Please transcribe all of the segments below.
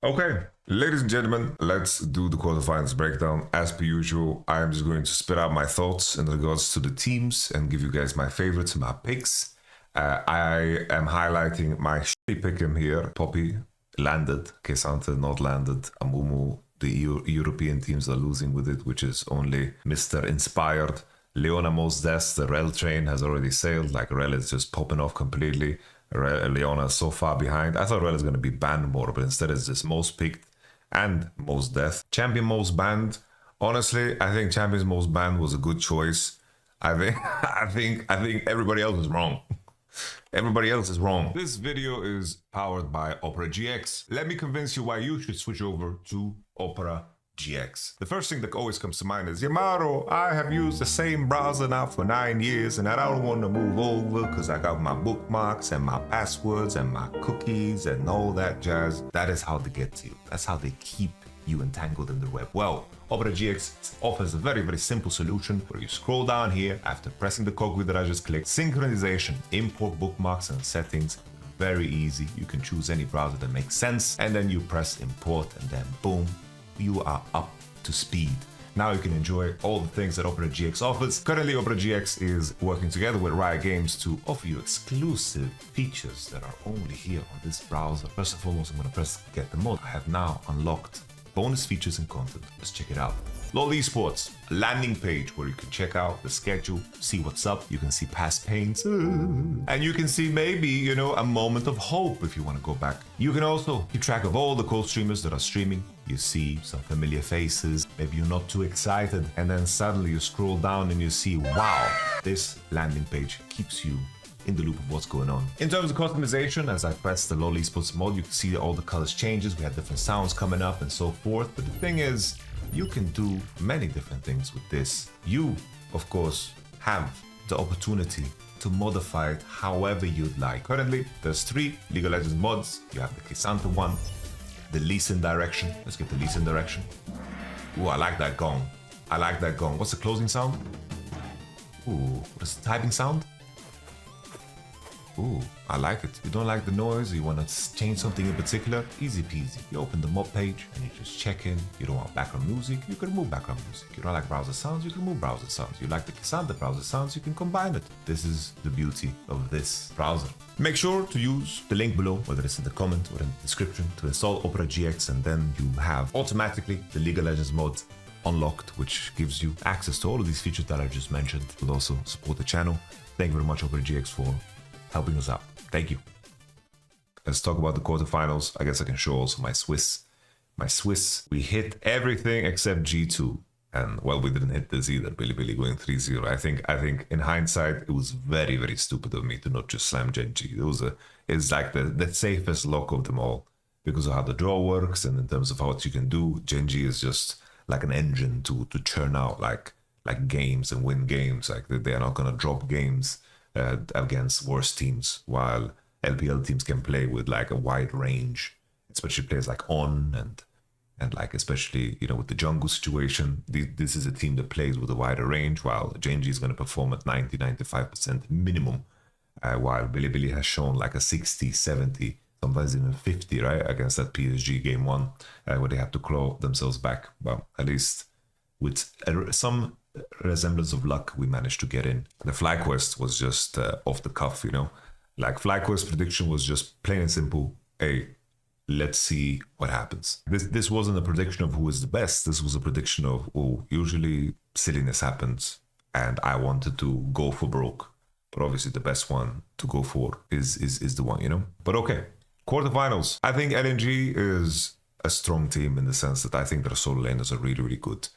Okay, ladies and gentlemen, let's do the quarterfinals breakdown. As per usual, I am just going to spit out my thoughts in regards to the teams and give you guys my favorites, my picks. I am highlighting my shitty pick him here. Poppy landed, Kesante not landed, Amumu, the European teams are losing with it, which is only Mr. Inspired. Leona Most Des, the Rel train has already sailed, like Rel is just popping off completely. Leona is so far behind. I thought Rel is going to be banned more, but instead it's just most picked and most death. Champion most banned. Honestly, I think Champion's most banned was a good choice. I think I think everybody else is wrong. Everybody else is wrong. This video is powered by Opera GX. Let me convince you why you should switch over to Opera GX. The first thing that always comes to mind is, Yamato, I have used the same browser now for 9 years and I don't want to move over because I got my bookmarks and my passwords and my cookies and all that jazz. That is how they get to you. That's how they keep you entangled in the web. Well, Opera GX offers a very, very simple solution where you scroll down here after pressing the cogwheel that I just clicked. Synchronization, import bookmarks and settings. Very easy. You can choose any browser that makes sense and then you press import and then boom, you are up to speed. Now you can enjoy all the things that Opera GX offers. Currently, Opera GX is working together with Riot Games to offer you exclusive features that are only here on this browser. First and foremost, I'm going to press get the mod. I have now unlocked bonus features and content. Let's check it out. LoL Esports, a landing page where you can check out the schedule, see what's up. You can see past pains, and you can see maybe, a moment of hope if you want to go back. You can also keep track of all the co-streamers that are streaming. You see some familiar faces, maybe you're not too excited, and then suddenly you scroll down and you see, wow, this landing page keeps you in the loop of what's going on. In terms of customization, as I press the LoL Esports mod, you can see all the colors changes. We have different sounds coming up and so forth. But the thing is, you can do many different things with this. You, of course, have the opportunity to modify it however you'd like. Currently, there's 3 League of Legends mods. You have the Kisanta one, the Lee Sin direction. Let's get the Lee Sin direction. Ooh, I like that gong. I like that gong. What's the closing sound? Ooh, what's the typing sound? Ooh, I like it. You don't like the noise, you want to change something in particular, easy peasy. You open the mod page and you just check in. You don't want background music, you can remove background music. You don't like browser sounds, you can remove browser sounds. You like the Kisanta browser sounds, you can combine it. This is the beauty of this browser. Make sure to use the link below, whether it's in the comment or in the description, to install Opera GX, and then you have automatically the League of Legends mod unlocked, which gives you access to all of these features that I just mentioned. It will also support the channel. Thank you very much, Opera GX, for helping us out. Thank you. Let's talk about the quarterfinals. I guess I can show also my Swiss. We hit everything except G2. And well, we didn't hit this either. Billy going 3-0. I think in hindsight, it was very, very stupid of me to not just slam Genji. It's like the safest lock of them all because of how the draw works and in terms of what you can do. Genji is just like an engine to churn out like games and win games. Like they are not gonna drop games against worse teams, while LPL teams can play with like a wide range, especially players like On and like especially with the jungle situation. This is a team that plays with a wider range, while Genji is going to perform at 90-95% minimum, while Billy has shown like a 60, 70, sometimes even 50, right, against that PSG game 1, where they have to claw themselves back. But at least with some resemblance of luck, we managed to get in. The FlyQuest was just off the cuff, like FlyQuest prediction was just plain and simple. Hey, let's see what happens. This wasn't a prediction of who is the best. This was a prediction of, usually silliness happens and I wanted to go for broke, but obviously the best one to go for is the one, but okay. Quarterfinals. I think LNG is a strong team in the sense that I think their solo laners are really, really good.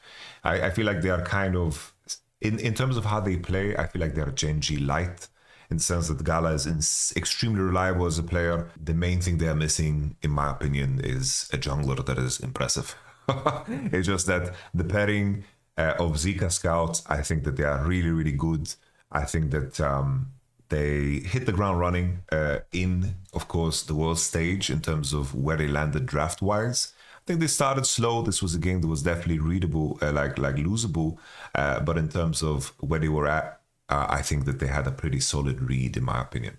I feel like they are kind of, in terms of how they play, I feel like they are Genji light, in the sense that Gala is extremely reliable as a player. The main thing they are missing, in my opinion, is a jungler that is impressive. It's just that the pairing of Zika Scouts, I think that they are really, really good. I think that they hit the ground running in, of course, the world stage in terms of where they landed draft-wise. I think they started slow. This was a game that was definitely readable, like losable. But in terms of where they were at, I think that they had a pretty solid read, in my opinion.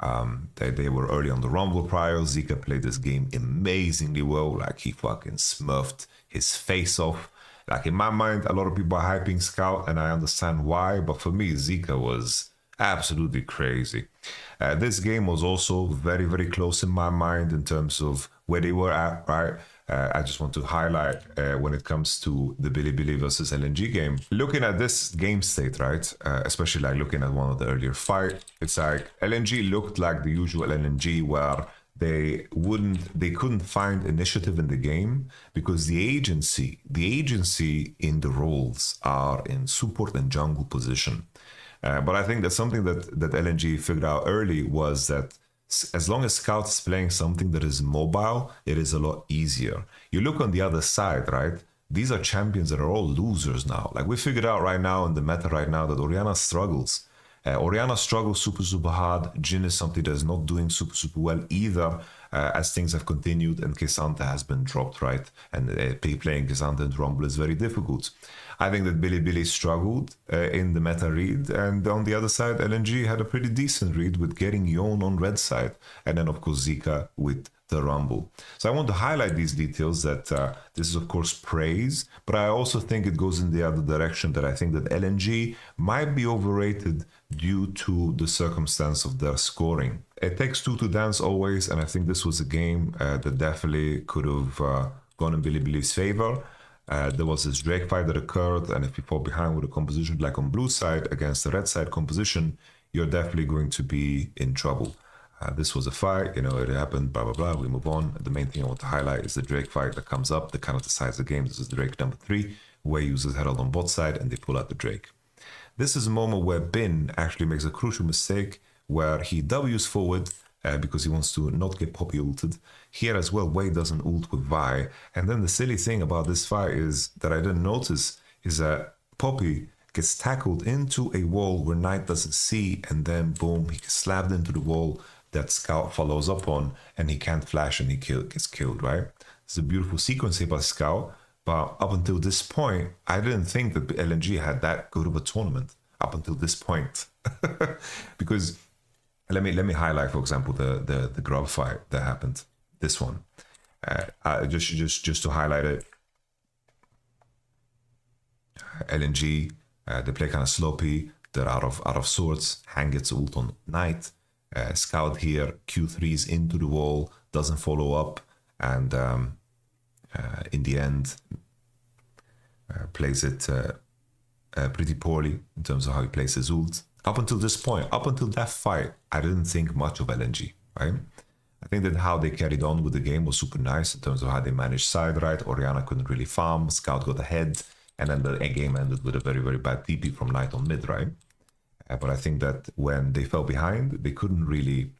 They were early on the Rumble prior. Zika played this game amazingly well. Like, he fucking smurfed his face off. Like, in my mind, a lot of people are hyping Scout, and I understand why. But for me, Zika was absolutely crazy. This game was also very, very close in my mind in terms of where they were at, right? I just want to highlight when it comes to the Bilibili versus LNG game. Looking at this game state, right? Especially like looking at one of the earlier fight, it's like LNG looked like the usual LNG where they couldn't find initiative in the game because the agency in the roles are in support and jungle position. But I think that's something that LNG figured out early was that as long as Scout is playing something that is mobile, it is a lot easier. You look on the other side, right? These are champions that are all losers now. Like, we figured out right now in the meta right now that Orianna struggles. Orianna struggles super, super hard. Jhin is something that is not doing super, super well either as things have continued, and K'Sante has been dropped, right? And playing K'Sante and Rumble is very difficult. I think that Bilibili struggled in the meta read, and on the other side, LNG had a pretty decent read with getting Yon on red side, and then of course Zika with the Rumble. So I want to highlight these details that this is of course praise, but I also think it goes in the other direction, that I think that LNG might be overrated due to the circumstance of their scoring. It takes two to dance always, and I think this was a game that definitely could have gone in Bilibili's favor. There was this Drake fight that occurred, and if you fall behind with a composition like on blue side against the red side composition, you're definitely going to be in trouble. This was a fight, you know, it happened, blah, blah, blah, we move on. The main thing I want to highlight is the Drake fight that comes up, that kind of decides the game. This is Drake number 3, where he uses Herald on bot side and they pull out the Drake. This is a moment where Bin actually makes a crucial mistake where he W's forward because he wants to not get Poppy ulted. Here as well, Wei doesn't ult with Vi. And then the silly thing about this fight is that I didn't notice is that Poppy gets tackled into a wall where Knight doesn't see, and then boom, he gets slapped into the wall that Scout follows up on, and he can't flash and he gets killed, right? It's a beautiful sequence here by Scout, but up until this point, I didn't think that LNG had that good of a tournament up until this point. Because let me highlight, for example, the grub fight that happened. This one, just to highlight it. LNG, they play kind of sloppy. They're out of sorts. Hang gets ult on Knight. Scout here Q3s into the wall, doesn't follow up, and in the end plays it pretty poorly in terms of how he plays his ult. Up until this point, up until that fight, I didn't think much of LNG, right? I think that how they carried on with the game was super nice in terms of how they managed side right. Orianna couldn't really farm, Scout got ahead, and then the game ended with a very, very bad TP from Knight on mid, right? But I think that when they fell behind, they couldn't really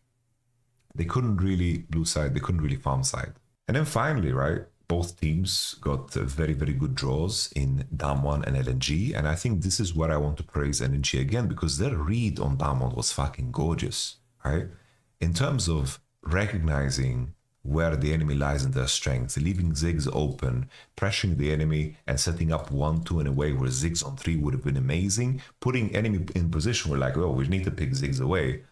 blue side, they couldn't really farm side. And then finally, right, both teams got very, very good draws in Damwon and LNG. And I think this is where I want to praise LNG again, because their read on Damwon was fucking gorgeous, right? In terms of recognizing where the enemy lies in their strengths, leaving Ziggs open, pressuring the enemy and setting up 1-2 in a way where Ziggs on 3 would have been amazing, putting enemy in position where like, oh, we need to pick Ziggs away,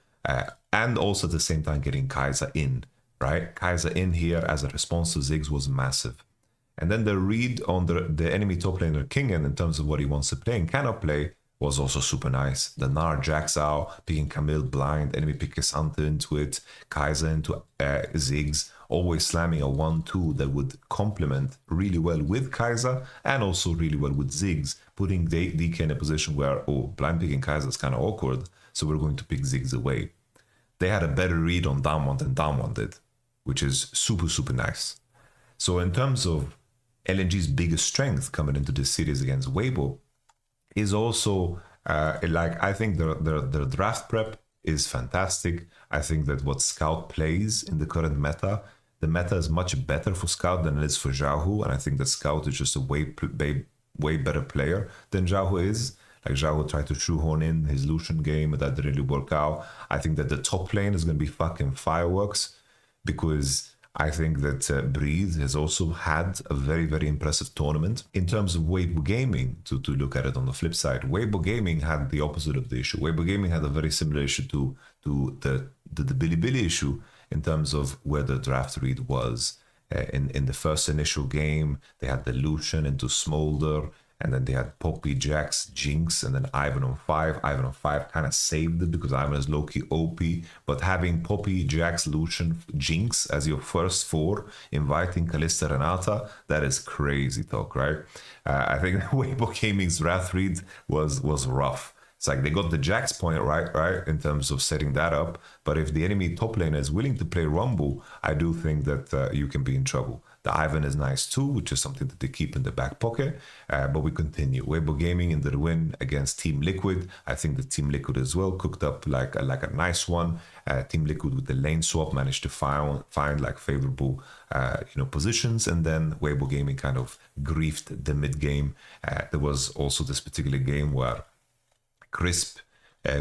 and also at the same time getting Kai'Sa in, right? Kai'Sa in here as a response to Ziggs was massive. And then the read on the enemy top laner Kingen in terms of what he wants to play and cannot play was also super nice. The Gnar jacks out, picking Camille blind, enemy pick K'Sante into it, Kai'Sa into Ziggs, always slamming a 1-2 that would complement really well with Kai'Sa and also really well with Ziggs, putting DK in a position where, oh, blind picking Kai'Sa is kind of awkward, so we're going to pick Ziggs away. They had a better read on Damwon than Damwon did, which is super, super nice. So in terms of LNG's biggest strength coming into this series against Weibo, is also like, I think their draft prep is fantastic. I think that what Scout plays in the current meta, the meta is much better for Scout than it is for Xiaohu, and I think that Scout is just a way better player than Xiaohu is. Like, Xiaohu tried to shoehorn in his Lucian game, but that didn't really work out. I think that the top lane is going to be fucking fireworks, because I think that Breathe has also had a very, very impressive tournament. In terms of Weibo Gaming, to look at it on the flip side, Weibo Gaming had the opposite of the issue. Weibo Gaming had a very similar issue to the Bilibili issue in terms of where the draft read was. In the first initial game, they had the Lucian into Smolder, and then they had Poppy, Jax, Jinx, and then Ivan on 5. Ivan on 5 kind of saved it because Ivan is low-key OP, but having Poppy, Jax, Lucian, Jinx as your first 4, inviting Kalista, Renata, that is crazy talk, right? I think Weibo Gaming's draft read was rough. It's like they got the Jax point right, in terms of setting that up. But if the enemy top laner is willing to play Rumble, I do think that you can be in trouble. The Ivan is nice too, which is something that they keep in the back pocket. But we continue. Weibo Gaming in the win against Team Liquid. I think the Team Liquid as well cooked up like a nice one. Team Liquid with the lane swap managed to find like favorable positions, and then Weibo Gaming kind of griefed the mid game. There was also this particular game where Crisp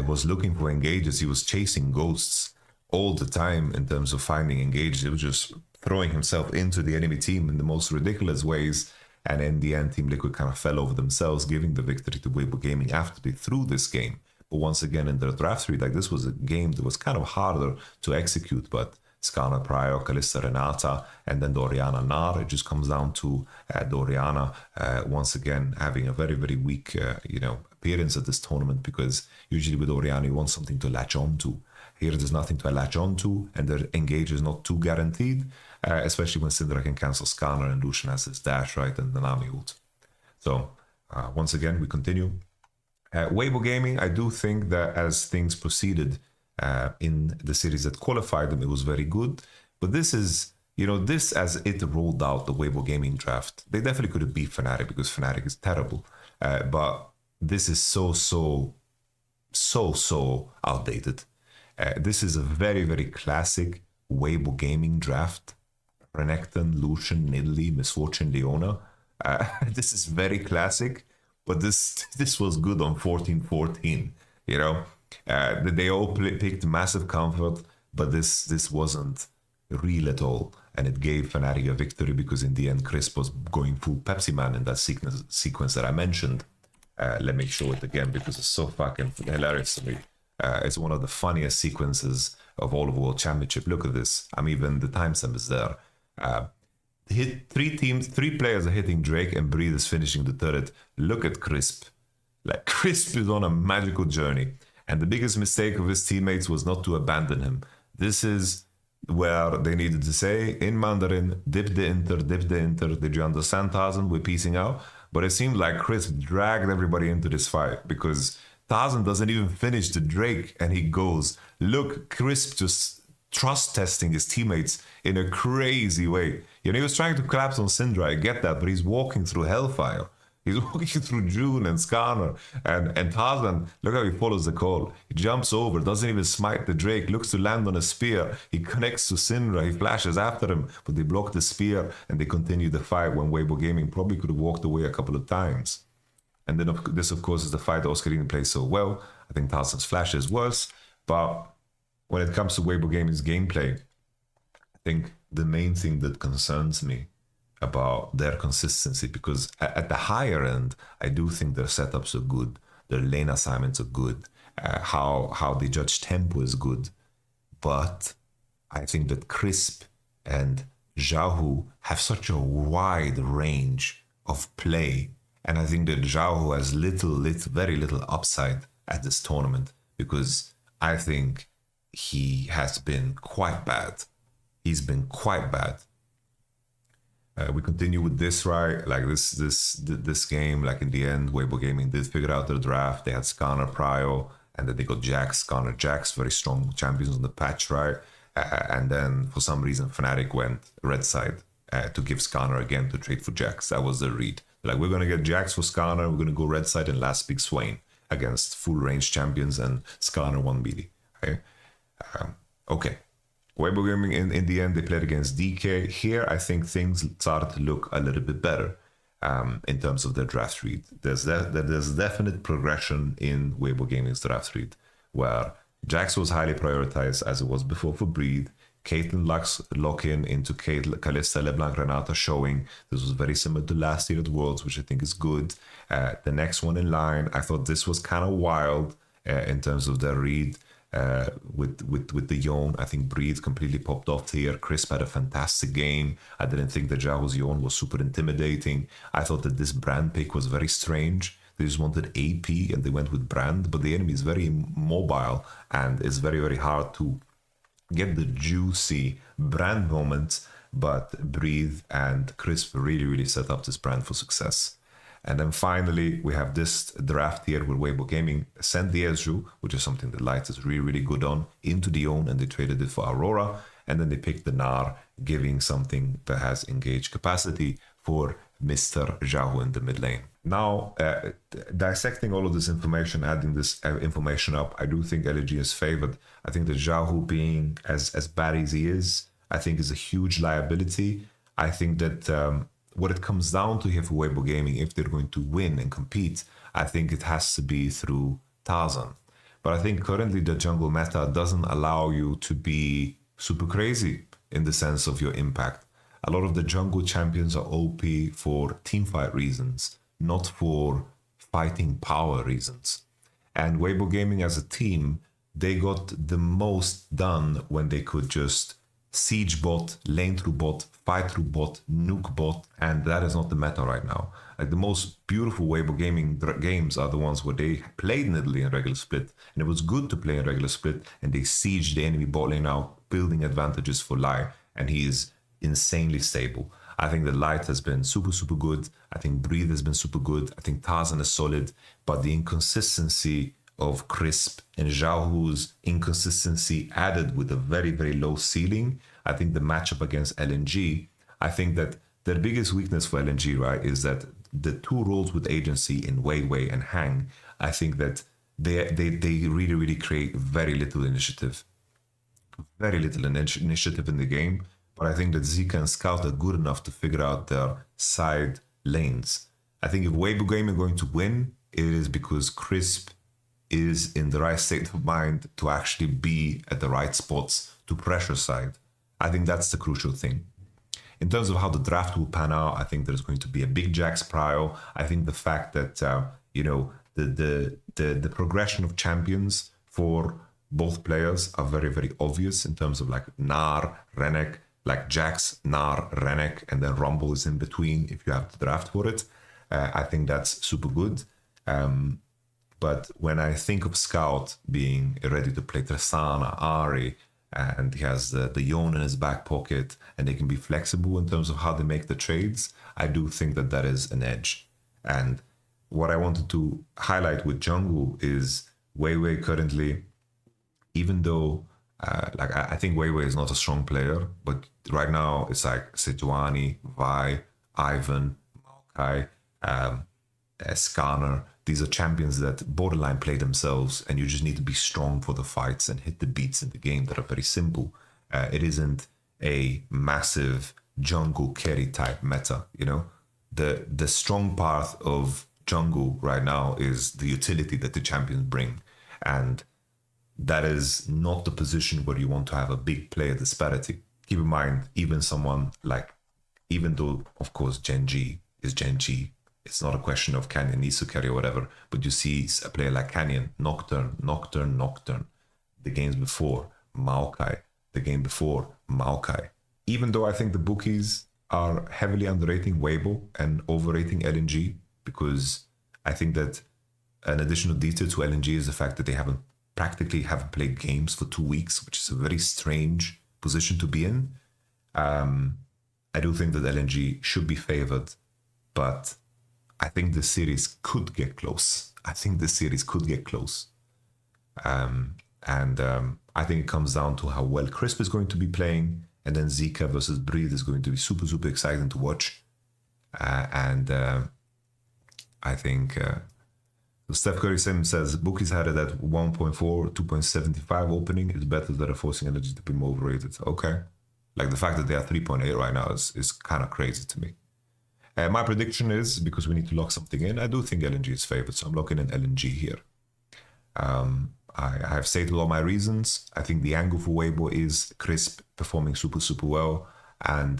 was looking for engages. He was chasing ghosts all the time in terms of finding engages. He was just throwing himself into the enemy team in the most ridiculous ways. And in the end, Team Liquid kind of fell over themselves, giving the victory to Weibo Gaming after they threw this game. But once again, in their draft read, like this was a game that was kind of harder to execute, but Skarner Prior, Kalista Renata, and then the Orianna Nar. It just comes down to the Orianna once again having a very, very weak, appearance at this tournament, because usually with Orianna you want something to latch on to. Here there's nothing to latch on to, and their engage is not too guaranteed, especially when Syndra can cancel Skarner and Lucian has his dash, right, and the Nami ult. So once again, we continue. Weibo Gaming, I do think that as things proceeded in the series that qualified them, it was very good. But this is, this as it rolled out the Weibo Gaming draft, they definitely could have beat Fnatic because Fnatic is terrible. But this is so outdated. This is a very, very classic Weibo Gaming draft. Renekton, Lucian, Nidalee, Misfortune, Leona. This is very classic, but this was good on 14-14. They all picked massive comfort, but this wasn't real at all, and it gave Fnatic a victory because in the end, Crisp was going full Pepsi Man in that sequence that I mentioned. Let me show it again because it's so fucking hilarious to me. It's one of the funniest sequences of all of World Championship. Look at this. Even the timestamp is there. Three players are hitting Drake and Breathe is finishing the turret. Look at Crisp. Like, Crisp is on a magical journey. And the biggest mistake of his teammates was not to abandon him. This is where they needed to say, in Mandarin, dip the enter. Did you understand, Tarzan? We're piecing out. But it seemed like Crisp dragged everybody into this fight because Tarzan doesn't even finish the Drake and he goes. Look, Crisp just trust testing his teammates in a crazy way. He was trying to collapse on Syndra, I get that, but he's walking through Hellfire. He's walking through June and Skarner and Tarzan. Look how he follows the call. He jumps over, doesn't even smite the Drake, looks to land on a spear. He connects to Syndra, he flashes after him, but they block the spear and they continue the fight when Weibo Gaming probably could have walked away a couple of times. And then this, of course, is the fight that Oscarine plays so well. I think Tarzan's flash is worse, but when it comes to Weibo Gaming's gameplay, I think the main thing that concerns me about their consistency, because at the higher end, I do think their setups are good, their lane assignments are good, how they judge tempo is good, but I think that Crisp and Xiaohu have such a wide range of play, and I think that Xiaohu has very little upside at this tournament, because I think he has been quite bad. He's been quite bad. We continue with this, right? Like this game, like in the end, Weibo Gaming did figure out their draft. They had Skarner Prio, and then they got Jax, Skarner Jax, very strong champions on the patch, right? And then for some reason, Fnatic went red side to give Skarner again to trade for Jax. That was the read. Like, we're going to get Jax for Skarner, we're going to go red side and last pick Swain against full range champions, and Skarner won melee. Okay. Okay. Weibo Gaming, in the end, they played against DK. Here, I think things started to look a little bit better in terms of their draft read. There's definite progression in Weibo Gaming's draft read, where Jax was highly prioritized as it was before for Breathe. Caitlyn lock-in into Kalista, LeBlanc, Renata showing. This was very similar to last year at Worlds, which I think is good. The next one in line, I thought this was kind of wild in terms of their read. with the Yon. I think Breathe completely popped off here. Crisp had a fantastic game. I didn't think that Jaho's Yon was super intimidating. I thought that this Brand pick was very strange. They just wanted AP and they went with Brand, but the enemy is very mobile and it's very, very hard to get the juicy Brand moments. But Breathe and Crisp really, really set up this Brand for success. And then finally, we have this draft here where Weibo Gaming sent the Ezreal, which is something that Light is really, really good on, into the Own, and they traded it for Aurora. And then they picked the Gnar, giving something that has engaged capacity for Mr. Jahu in the mid lane. Now, dissecting all of this information, adding this information up, I do think LG is favored. I think that Jahu being as bad as he is, I think is a huge liability. I think that what it comes down to here for Weibo Gaming, if they're going to win and compete, I think it has to be through Tarzan. But I think currently the jungle meta doesn't allow you to be super crazy in the sense of your impact. A lot of the jungle champions are OP for teamfight reasons, not for fighting power reasons. And Weibo Gaming as a team, they got the most done when they could just siege bot, lane through bot, fight through bot, nuke bot, and that is not the meta right now. Like the most beautiful Weibo Gaming games are the ones where they played Nidalee in regular split, and it was good to play in regular split, and they sieged the enemy bot lane out, building advantages for Lai, and he is insanely stable. I think that Light has been super, super good. I think Breathe has been super good. I think Tarzan is solid, but the inconsistency of Crisp and Xiaohu's inconsistency added with a very, very low ceiling. I think the matchup against LNG, I think that their biggest weakness for LNG, right, is that the two roles with agency in Wei Wei and Hang, I think that they really, really create very little initiative. Very little initiative in the game. But I think that Zika and Scout are good enough to figure out their side lanes. I think if Weibo Gaming are going to win, it is because Crisp is in the right state of mind to actually be at the right spots to pressure side. I think that's the crucial thing. In terms of how the draft will pan out, I think there's going to be a big Jax prio. I think the fact that the progression of champions for both players are very, very obvious in terms of like Gnar, Renek, like Jax, Gnar, Renek, and then Rumble is in between if you have the draft for it. I think that's super good. But when I think of Scout being ready to play Tristana, Ahri, and he has the Yon in his back pocket, and they can be flexible in terms of how they make the trades, I do think that that is an edge. And what I wanted to highlight with jungle is Wei Wei currently, even though I think Wei Wei is not a strong player, but right now it's like Sejuani, Vi, Ivan, Maokai, Skarner. These are champions that borderline play themselves, and you just need to be strong for the fights and hit the beats in the game that are very simple. It isn't a massive jungle carry type meta, you know? The strong part of jungle right now is the utility that the champions bring. And that is not the position where you want to have a big player disparity. Keep in mind, even though, of course, Gen G is Gen G, it's not a question of Canyon needs to carry or whatever, but you see a player like Canyon, Nocturne, the games before, Maokai, the game before, Maokai. Even though I think the bookies are heavily underrating Weibo and overrating LNG, because I think that an additional detail to LNG is the fact that they practically haven't played games for 2 weeks, which is a very strange position to be in. I do think that LNG should be favored, but I think the series could get close. I think I think it comes down to how well Crisp is going to be playing, and then Zika versus Breathe is going to be super, super exciting to watch. I think Steph Curry says bookies had it at 1.4, 2.75 opening. It's better that are forcing energy to be more overrated. Okay. Like the fact that they are 3.8 right now is kind of crazy to me. My prediction is, because we need to lock something in, I do think LNG is favored, so I'm locking in LNG here. I have stated all my reasons. I think the angle for Weibo is Crisp performing super, super well, and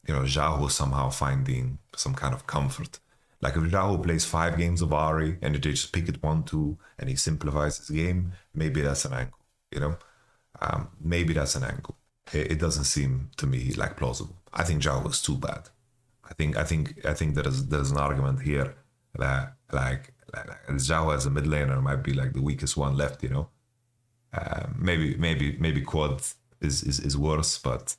Xiao somehow finding some kind of comfort. Like if Xiao plays 5 games of Ahri and they just pick it 1-2 and he simplifies his game, maybe that's an angle. You know, maybe that's an angle. It doesn't seem to me like plausible. I think Zhao was too bad. I think there's an argument here that like Zhao as a mid laner might be like the weakest one left. You know, maybe Quad is worse, but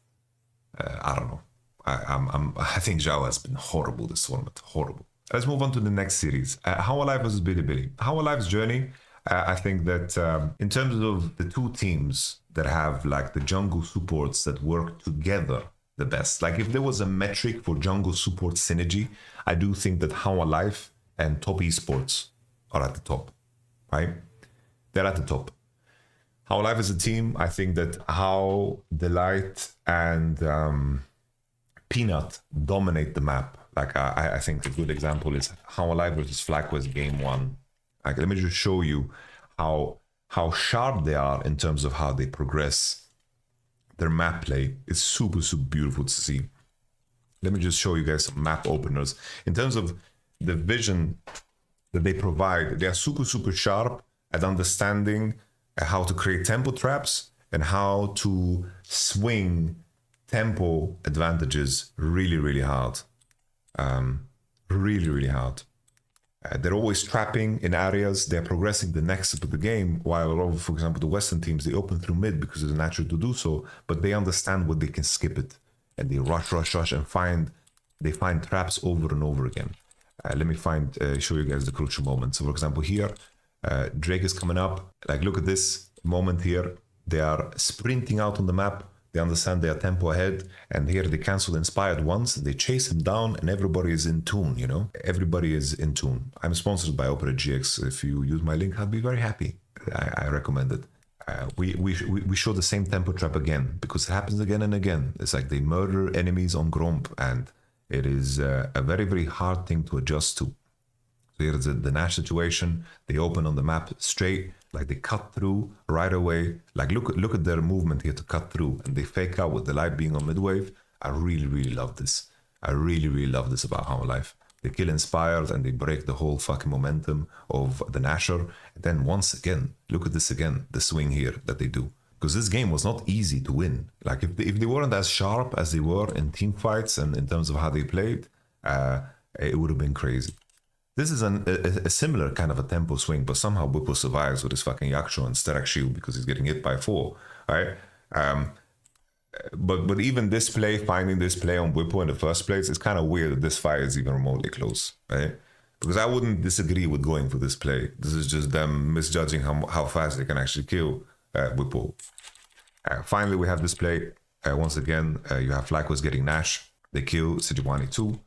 I don't know. I think Zhao has been horrible this tournament. Horrible. Let's move on to the next series. How Alive versus Bilibili. How Alive's journey. I think that in terms of the two teams that have like the jungle supports that work together the best. Like if there was a metric for jungle support synergy, I do think that How Alive and Top Esports are at the top. Right? They're at the top. How Alive as a team, I think that How Delight and Peanut dominate the map. Like I think a good example is How Alive versus FlyQuest game one. Like let me just show you how sharp they are in terms of how they progress. Their map play is super beautiful to see. Let me just show you guys some map openers. In terms of the vision that they provide, they are super sharp at understanding how to create tempo traps and how to swing tempo advantages really hard. Really hard. They're always trapping in areas. They're progressing the next step of the game. While a lot of, for example, the Western teams, they open through mid because it's natural to do so. But they understand when they can skip it, and they rush, and find traps over and over again. Let me show you guys the crucial moments. So, for example, here, Drake is coming up. Like, look at this moment here. They are sprinting out on the map. They understand they are tempo ahead, and here they cancel Inspired once, they chase him down, and everybody is in tune, you know? Everybody is in tune. I'm sponsored by Opera GX. If you use my link, I'll be very happy. I recommend it. We show the same tempo trap again, because it happens again and again. It's like they murder enemies on Gromp, and it is a very hard thing to adjust to. So here's the Nash situation. They open on the map straight, like they cut through right away. Like look at their movement here to cut through, and they fake out with the light being on midwave. I really love this. I really love this about How Alive. They kill Inspired and they break the whole fucking momentum of the Nasher. And then once again, look at this again, the swing here that they do. Because this game was not easy to win. Like if they weren't as sharp as they were in team fights and in terms of how they played, it would have been crazy. This is a similar kind of a tempo swing, but somehow Bwipo survives with his fucking Yaksho and Sterak shield because he's getting hit by 4, right? But even this play, finding this play on Bwipo in the first place, it's kind of weird that this fight is even remotely close, right? Because I wouldn't disagree with going for this play. This is just them misjudging how fast they can actually kill Bwipo. Finally, we have this play. Once again, you have FlyQuest getting Nash. They kill Sejuani too.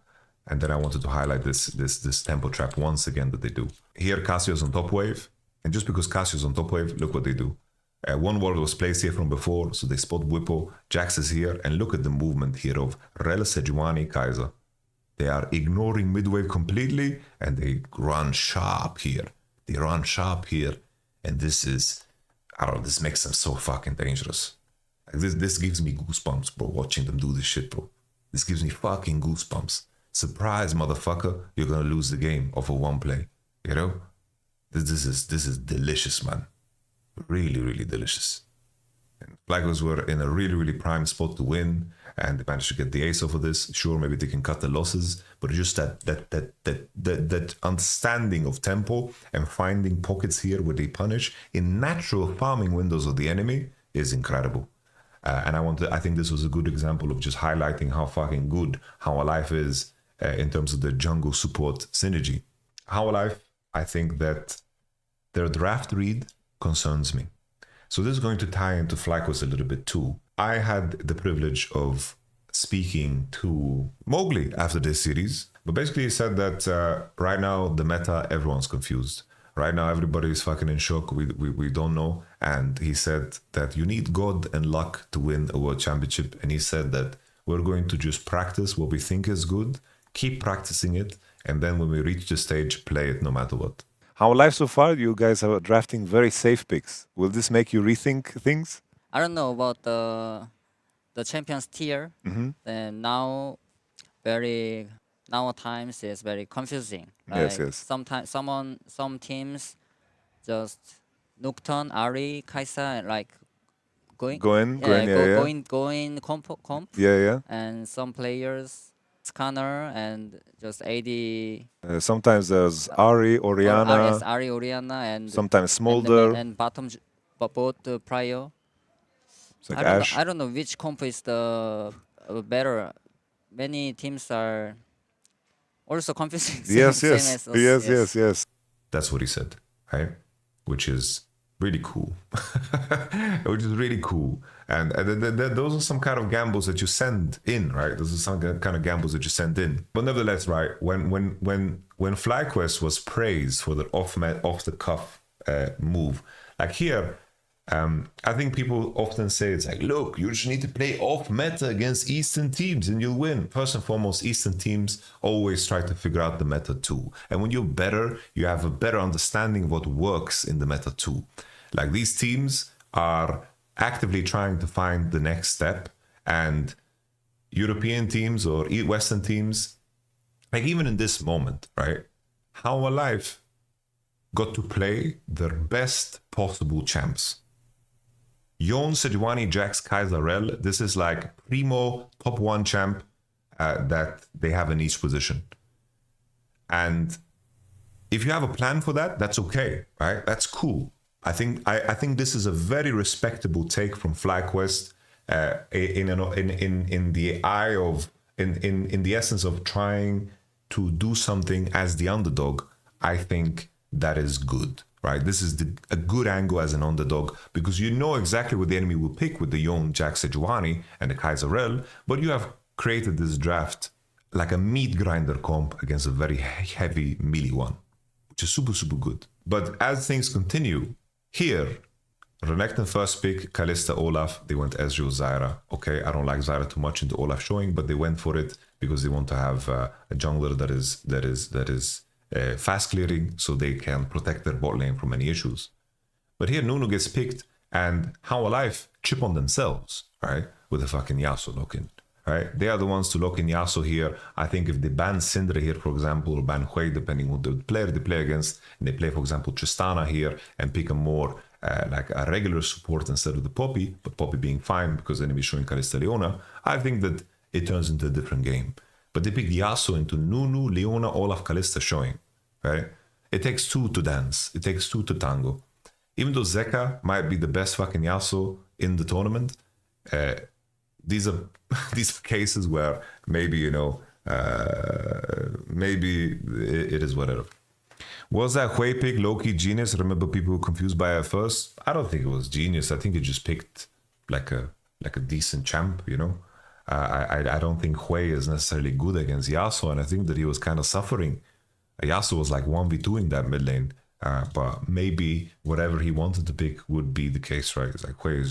And then I wanted to highlight this tempo trap once again that they do. Here, Cassio's on top wave. And just because Cassio's on top wave, look what they do. One ward was placed here from before, so they spot Bwipo. Jax is here, and look at the movement here of Rel, Sejuani, Kaiser. They are ignoring midwave completely, and they run sharp here. They run sharp here, and this is, I don't know, this makes them so fucking dangerous. Like this gives me goosebumps, bro, watching them do this shit, bro. This gives me fucking goosebumps. Surprise, motherfucker, you're gonna lose the game off of one play. You know? This is delicious, man. Really delicious. And FlyQuest were in a really prime spot to win, and they managed to get the ace off of this. Sure, maybe they can cut the losses, but just that understanding of tempo and finding pockets here where they punish in natural farming windows of the enemy is incredible. And I think this was a good example of just highlighting how fucking good How Alive is in terms of the jungle support synergy. How Alive, I think that their draft read concerns me. So this is going to tie into FlyQuest a little bit too. I had the privilege of speaking to Mowgli after this series, but basically he said that right now the meta, everyone's confused. Right now everybody is fucking in shock. We don't know. And he said that you need God and luck to win a world championship. And he said that we're going to just practice what we think is good, keep practicing it, and then when we reach the stage, play it no matter what. How Alive so far? You guys are drafting very safe picks. Will this make you rethink things? I don't know about the champions tier. And now times is very confusing. Yes. Sometimes some teams just Nocturne, Ari, Kaisa, and like going, Going, yeah. going comp, Yeah, yeah. and some players Scanner and just AD Sometimes there's Ari, or Oriana, Ari, Oriana, and sometimes Smolder. and bottom, but both prior. It's like Ash. I don't know which comp is the better. Many teams are also confusing. Yes, Same yes. as us. Yes. That's what he said, right? Which is really cool. Which is really cool. And those are some kind of gambles that you send in, right? Those are some kind of gambles that you send in. But nevertheless, right, when FlyQuest was praised for the off the cuff move, like here, I think people often say it's like, look, you just need to play off meta against Eastern teams and you'll win. First and foremost, Eastern teams always try to figure out the meta too. And when you're better, you have a better understanding of what works in the meta too. Like these teams are actively trying to find the next step, and European teams or Western teams, like even in this moment, right? How Alive got to play their best possible champs. Yon, Sejuani, Jax, Kaiser, Rel. This is like primo top 1 champ that they have in each position. And if you have a plan for that, that's okay, right? That's cool. I think this is a very respectable take from FlyQuest in the eye of in the essence of trying to do something as the underdog. I think that is good. Right, this is a good angle as an underdog because you know exactly what the enemy will pick with the Yon, Jax, Sejuani, and the Kaiser Rel, but you have created this draft like a meat grinder comp against a very heavy melee one, which is super, super good. But as things continue, here, Renekton first pick, Kalista, Olaf, they went Ezreal, Zyra. Okay, I don't like Zyra too much in the Olaf showing, but they went for it because they want to have a jungler that is fast clearing so they can protect their bot lane from any issues. But here Nunu gets picked and How Alive chip on themselves, right? With a fucking Yasuo lock-in, right? They are the ones to lock in Yasuo here. I think if they ban Syndra here, for example, or ban Hui, depending on the player they play against, and they play, for example, Tristana here and pick a more like a regular support instead of the Poppy, but Poppy being fine because enemy showing Kalista Leona, I think that it turns into a different game. But they pick Yasuo into Nunu, Leona, Olaf, Kalista showing. Right? It takes 2 to dance. It takes 2 to tango. Even though Zeka might be the best fucking Yasuo in the tournament, these are cases where maybe, maybe it is whatever. Was that Hui pick low-key genius? Remember people were confused by it at first? I don't think it was genius. I think it just picked like a decent champ, I don't think Hui is necessarily good against Yasuo, and I think that he was kind of suffering. Yasuo was like 1v2 in that mid lane, but maybe whatever he wanted to pick would be the case, right? It's like Hui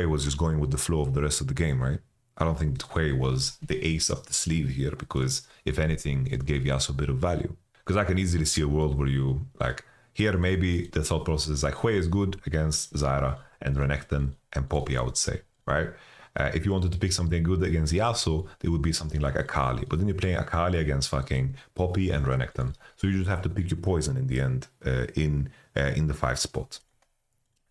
was just going with the flow of the rest of the game, right? I don't think Hui was the ace up the sleeve here because if anything, it gave Yasuo a bit of value. Because I can easily see a world where you like here maybe the thought process is like Hui is good against Zyra and Renekton and Poppy, I would say, right? If you wanted to pick something good against Yasuo, it would be something like Akali. But then you're playing Akali against fucking Poppy and Renekton. So you just have to pick your poison in the end in the 5 spot.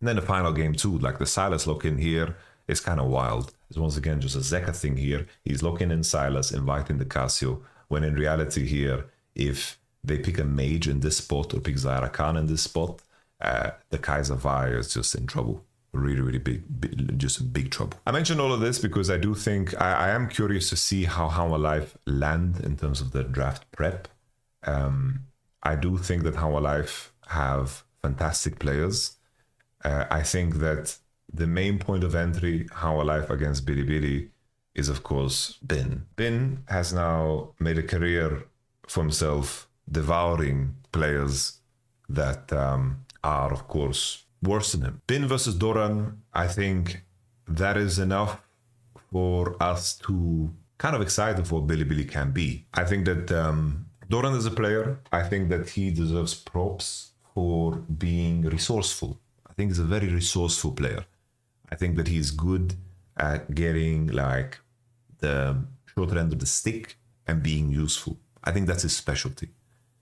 And then the final game too, like the Sylas lock-in here is kind of wild. It's once again just a Zeka thing here. He's locking in Sylas, inviting the Cassio, when in reality here, if they pick a mage in this spot or pick Zyra Khan in this spot, the Kaiser Vi is just in trouble. Really big, just in big trouble. I mentioned all of this because I do think I am curious to see how Alive land in terms of the draft prep. I do think that How Alive have fantastic players. I think that the main point of entry, How Alive against Bilibili, is of course Bin. Bin has now made a career for himself devouring players that are of course worse than him. Bin versus Doran, I think that is enough for us to kind of excited for what Bilibili can be. I think that Doran is a player. I think that he deserves props for being resourceful. I think he's a very resourceful player. I think that he's good at getting like the shorter end of the stick and being useful. I think that's his specialty.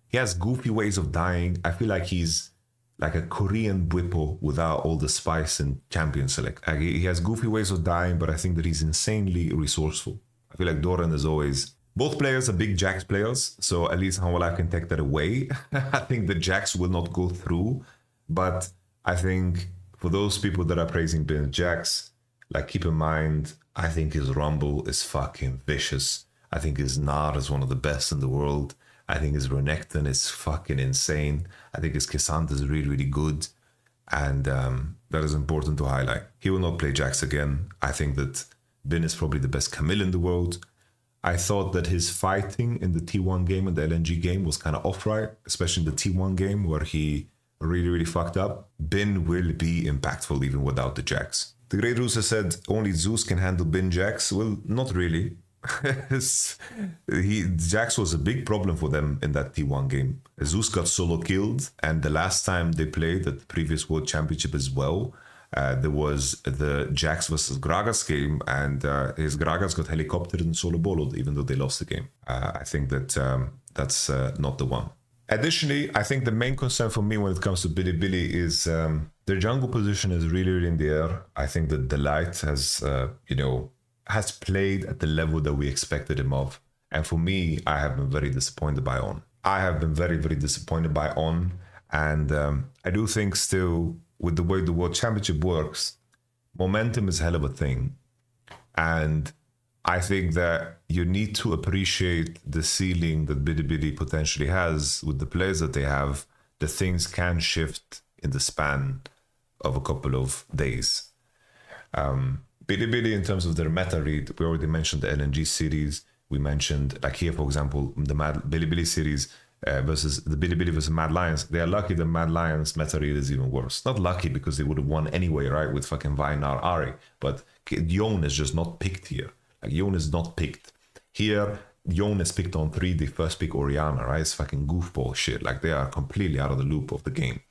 He has goofy ways of dying. I feel like he's like a Korean Bwipo without all the spice and champion select. Like he has goofy ways of dying, but I think that he's insanely resourceful. I feel like Doran is always... Both players are big Jax players, so at least how I can take that away. I think the Jax will not go through, but I think for those people that are praising Ben Jax, like keep in mind, I think his Rumble is fucking vicious. I think his Gnar is one of the best in the world. I think his Renekton is fucking insane. I think his K'Sante is really, really good. And that is important to highlight. He will not play Jax again. I think that Bin is probably the best Camille in the world. I thought that his fighting in the T1 game and the LNG game was kind of off right, especially in the T1 game where he really, really fucked up. Bin will be impactful even without the Jax. The Great Rusa said only Zeus can handle Bin Jax. Well, not really. Jax was a big problem for them in that T1 game. Zeus got solo killed, and the last time they played at the previous World Championship as well, there was the Jax versus Gragas game, and his Gragas got helicoptered and solo boloed, even though they lost the game. I think that that's not the one. Additionally, I think the main concern for me when it comes to Bilibili is their jungle position is really, really in the air. I think that Delight has played at the level that we expected him of. And for me, I have been very disappointed by On. I have been very, very disappointed by On. And I do think still, with the way the World Championship works, momentum is a hell of a thing. And I think that you need to appreciate the ceiling that Bilibili potentially has with the players that they have, that things can shift in the span of a couple of days. Bilibili, in terms of their meta read, we already mentioned the LNG series. We mentioned, like here, for example, the Bilibili series versus the Bilibili versus Mad Lions. They are lucky the Mad Lions meta read is even worse. Not lucky because they would have won anyway, right? With fucking Vaynar Ari. But Yon is just not picked here. Like Yon is not picked. Here, Yon is picked on 3, they first pick Orianna, right? It's fucking goofball shit. Like they are completely out of the loop of the game.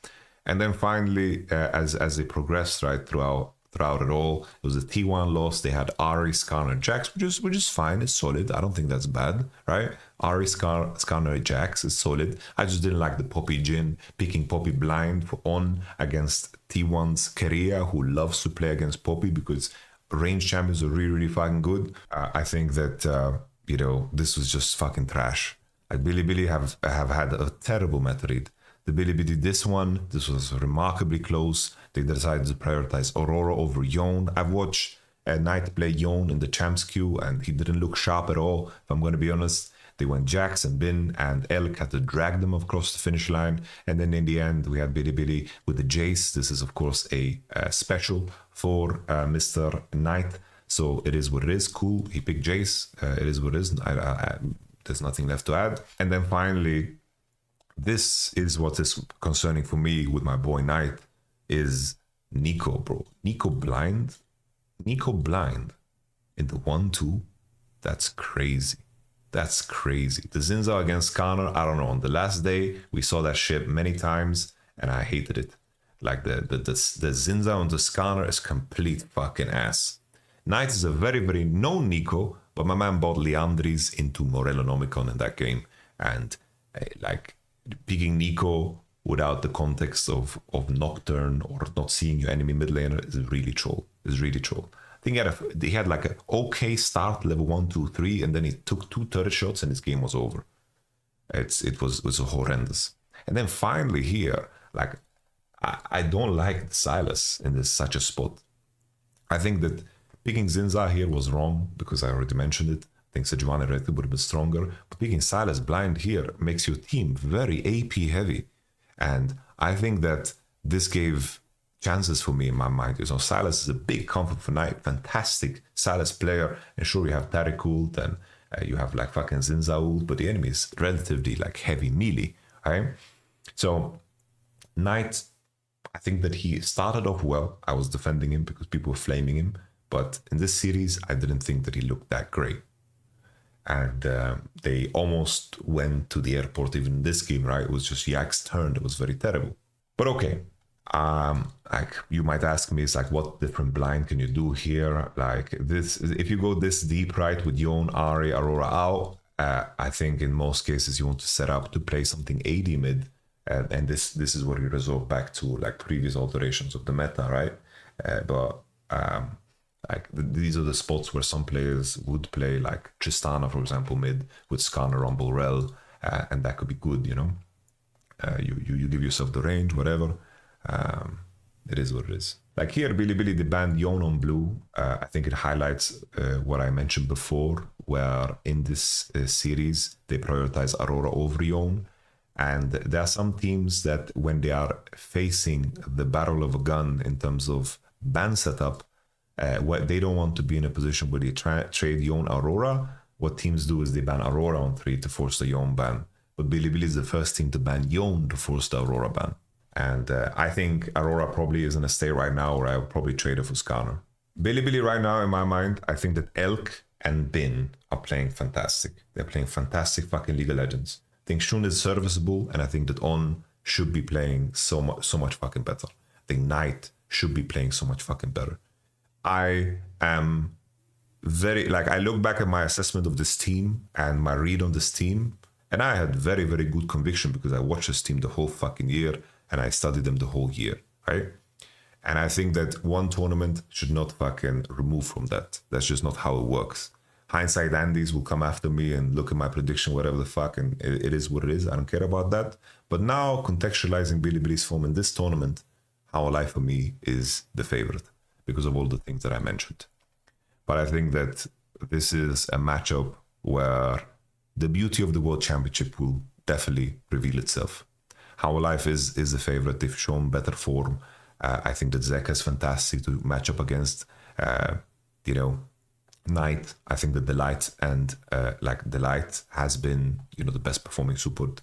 And then finally, as they progressed, right, throughout it all, it was a T1 loss. They had Ari, Skarner, Jax, which is fine. It's solid. I don't think that's bad, right? Ari, Skarner, Jax is solid. I just didn't like the Poppy Jhin picking Poppy blind for On against T1's Keria, who loves to play against Poppy because range champions are really, really fucking good. I think that this was just fucking trash. Like Bilibili have had a terrible meta read. The Bilibili this was remarkably close. They decided to prioritize Aurora over Yon. I've watched Knight play Yon in the champs queue, and he didn't look sharp at all, if I'm going to be honest. They went Jax and Bin, and Elk had to drag them across the finish line. And then in the end, we had Bilibili with the Jace. This is, of course, a special for Mr. Knight. So it is what it is. Cool. He picked Jace. It is what it is. There's nothing left to add. And then finally, this is what is concerning for me with my boy Knight, is Nico, bro. Nico blind in the 1-2. That's crazy. That's crazy. The Zinza against Skarner, I don't know. On the last day, we saw that shit many times, and I hated it. Like the Zinza on the Skarner is complete fucking ass. Knight is a very, very known Nico, but my man bought Leandris into Morelonomicon in that game, and picking Nico without the context of Nocturne or not seeing your enemy mid laner is really troll. I think he had like an okay start, level 1, 2, 3, and then he took 2 turret shots and his game was over. It was horrendous. And then finally here, like I don't like Silas in such a spot. I think that picking Zinza here was wrong because I already mentioned it. I think Sejuani Red would have been stronger. But picking Silas blind here makes your team very AP heavy. And I think that this gave chances for me in my mind. Silas is a big comfort for Knight. Fantastic Silas player. And sure, you have Tariq ult and you have like fucking Zinza ult, but the enemy is relatively like heavy melee, right? So Knight, I think that he started off well. I was defending him because people were flaming him. But in this series, I didn't think that he looked that great. And they almost went to the airport even in this game, right? It was just Yak's turn. It was very terrible. But okay. Like you might ask me, it's like, what different blind can you do here? Like this, if you go this deep, right, with Yon, Ari, Aurora out, I think in most cases you want to set up to play something AD mid And this is where you resort back to like previous alterations of the meta, right? But like these are the spots where some players would play, like Tristana, for example, mid with Skarner, Rumble, Rel, and that could be good, you know. You give yourself the range, whatever. It is what it is. Like here, Bilibili, they banned Yon on blue. I think it highlights what I mentioned before, where in this series, they prioritize Aurora over Yon. And there are some teams that when they are facing the barrel of a gun in terms of ban setup, what they don't want to be in a position where they trade Yon Aurora. What teams do is they ban Aurora on 3 to force the Yon ban. But Bilibili is the first team to ban Yon to force the Aurora ban. And I think Aurora probably is in a state right now where I would probably trade it for Skarner. Bilibili right now, in my mind, I think that Elk and Bin are playing fantastic. They're playing fantastic fucking League of Legends. I think Shun is serviceable, and I think that On should be playing so much fucking better. I think Knight should be playing so much fucking better. I am very, like, I look back at my assessment of this team and my read on this team, and I had very, very good conviction because I watched this team the whole fucking year and I studied them the whole year, right? And I think that one tournament should not fucking remove from that. That's just not how it works. Hindsight Andes will come after me and look at my prediction, whatever the fuck, and it is what it is. I don't care about that. But now, contextualizing Bilibili's form in this tournament, How Alive for me is the favorite because of all the things that I mentioned. But I think that this is a matchup where the beauty of the World Championship will definitely reveal itself. How Alive is the favorite. They've shown better form. I think that Zeka is fantastic to match up against, Knight. I think that Delight and Delight has been, the best performing support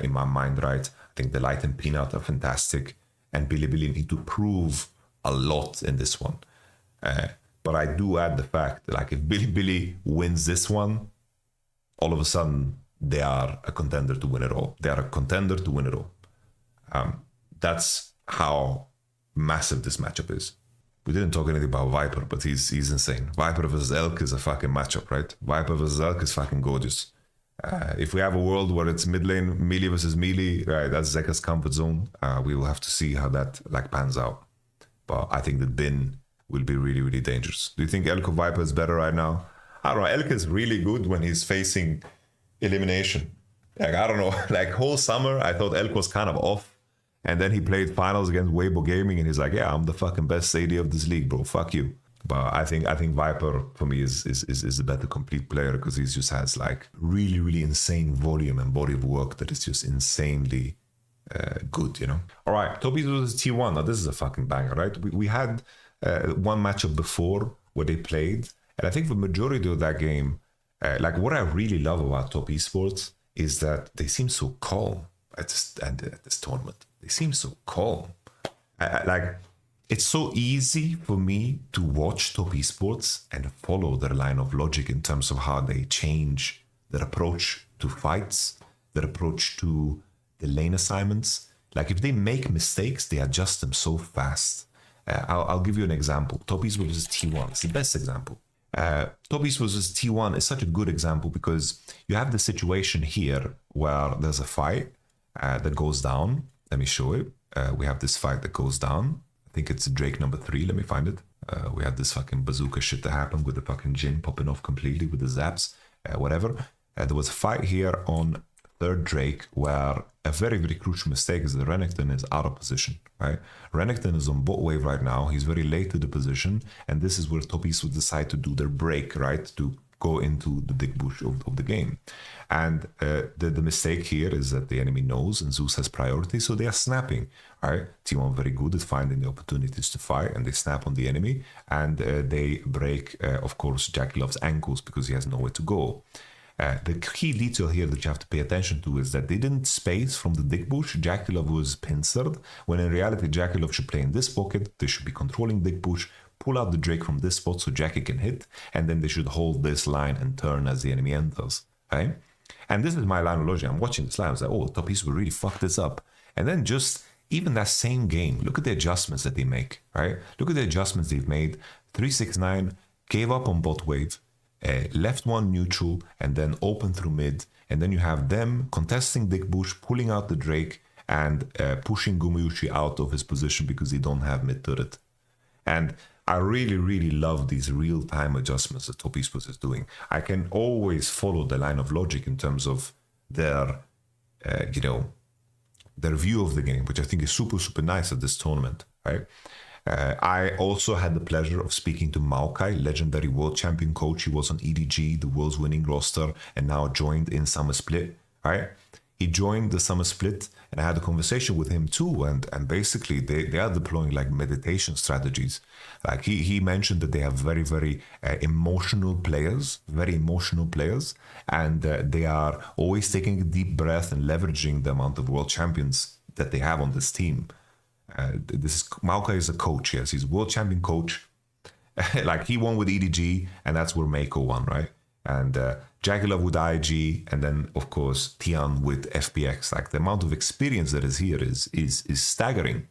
in my mind, right? I think Delight and Peanut are fantastic, and Bilibili need to prove a lot in this one. But I do add the fact that, like, if Bilibili wins this one, all of a sudden they are a contender to win it all. They are a contender to win it all. That's how massive this matchup is. We didn't talk anything about Viper, but he's insane. Viper versus Elk is a fucking matchup, right? Viper versus Elk is fucking gorgeous. If we have a world where it's mid lane, melee versus melee, right, that's Zeka's comfort zone. We will have to see how that pans out. But I think that Bin will be really, really dangerous. Do you think Elk or Viper is better right now? I don't know. Elk is really good when he's facing elimination. Like, I don't know. Like, whole summer, I thought Elk was kind of off. And then he played finals against Weibo Gaming, and he's like, yeah, I'm the fucking best AD of this league, bro. Fuck you. But I think Viper, for me, is the better complete player because he just has, like, really, really insane volume and body of work that is just insanely good, All right, Tobies versus T1. Now, this is a fucking banger, right? We had one matchup before where they played, and I think the majority of that game, what I really love about Top Esports is that they seem so calm at this tournament. They seem so calm. It's so easy for me to watch Top Esports and follow their line of logic in terms of how they change their approach to fights, their approach to the lane assignments. Like, if they make mistakes, they adjust them so fast. I'll give you an example. Top Esports versus T1. It's the best example. Top Esports versus T1 is such a good example because you have the situation here where there's a fight that goes down. Let me show it. We have this fight that goes down. I think it's Drake number 3. Let me find it. We had this fucking bazooka shit that happened with the fucking Jin popping off completely with the zaps, whatever. There was a fight here on 3rd Drake where a very, very crucial mistake is that Renekton is out of position, right? Renekton is on bot wave right now. He's very late to the position, and this is where Top East would decide to do their break, right? To go into the big bush of the game. And the mistake here is that the enemy knows and Zeus has priority, so they are snapping. All right, T1 very good at finding the opportunities to fight, and they snap on the enemy, and they break, of course, Jackie Love's ankles because he has nowhere to go. The key detail here that you have to pay attention to is that they didn't space from the Dick Bush. Jackie Love was pincered, when in reality Jackie Love should play in this pocket. They should be controlling Dick Bush, pull out the Drake from this spot so Jackie can hit, and then they should hold this line and turn as the enemy enters. Right? And this is my line of logic. I'm watching this line. I was like, oh, Top East will really fuck this up. And then just even that same game, look at the adjustments that they make. Right? Look at the adjustments they've made. 369 gave up on bot wave, left one neutral, and then open through mid. And then you have them contesting Dick Bush, pulling out the Drake, and pushing Gumayushi out of his position because they don't have mid turret. And I really, really love these real-time adjustments that Top Esports is doing. I can always follow the line of logic in terms of their, their view of the game, which I think is super, super nice at this tournament, right? I also had the pleasure of speaking to Maokai, legendary world champion coach. He was on EDG, the world's winning roster, and now joined in Summer Split, right? He joined the Summer Split, and I had a conversation with him too. And basically, they are deploying like meditation strategies. Like he mentioned that they have very, very emotional players, and they are always taking a deep breath and leveraging the amount of world champions that they have on this team. Maokai is a coach, yes, he's a world champion coach. Like he won with EDG, and that's where Mako won, right? And Jagilov with IG, and then of course Tian with FPX. Like the amount of experience that is here is staggering.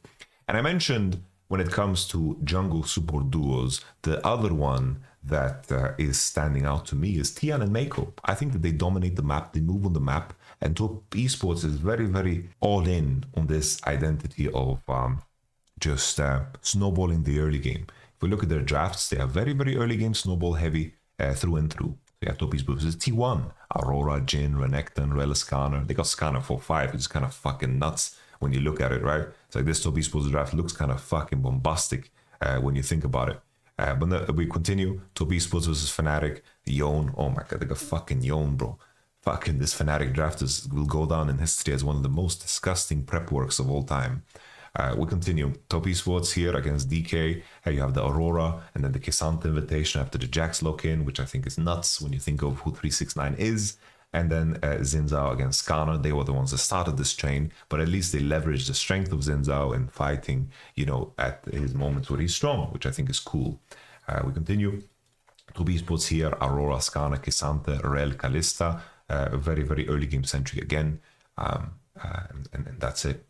And I mentioned when it comes to jungle support duos, the other one that is standing out to me is Tian and Mako. I think that they dominate the map, they move on the map, and Top Esports is very, very all in on this identity of just snowballing the early game. If we look at their drafts, they are very, very early game snowball heavy through and through. They have Top Esports. It's T1, Aurora, Jin, Renekton, Rel Scanner. They got Scanner 4-5. It's kind of fucking nuts when you look at it, right? It's like this Top Esports draft looks kind of fucking bombastic when you think about it. But no, we continue. Top Esports versus Fnatic. Yone. Oh my god, they got fucking Yone, bro. Fucking this Fnatic draft will go down in history as one of the most disgusting prep works of all time. We continue. Top Esports here against DK. You have the Aurora and then the Kisanta invitation after the Jax lock-in, which I think is nuts when you think of who 369 is. And then Xin against Skarner. They were the ones that started this chain, but at least they leveraged the strength of Xin in fighting, at his moments where he's strong, which I think is cool. We continue. Top Esports here, Aurora, Skarner, Kisanta, Rel, Kalista. Very, very early game centric again. And that's it.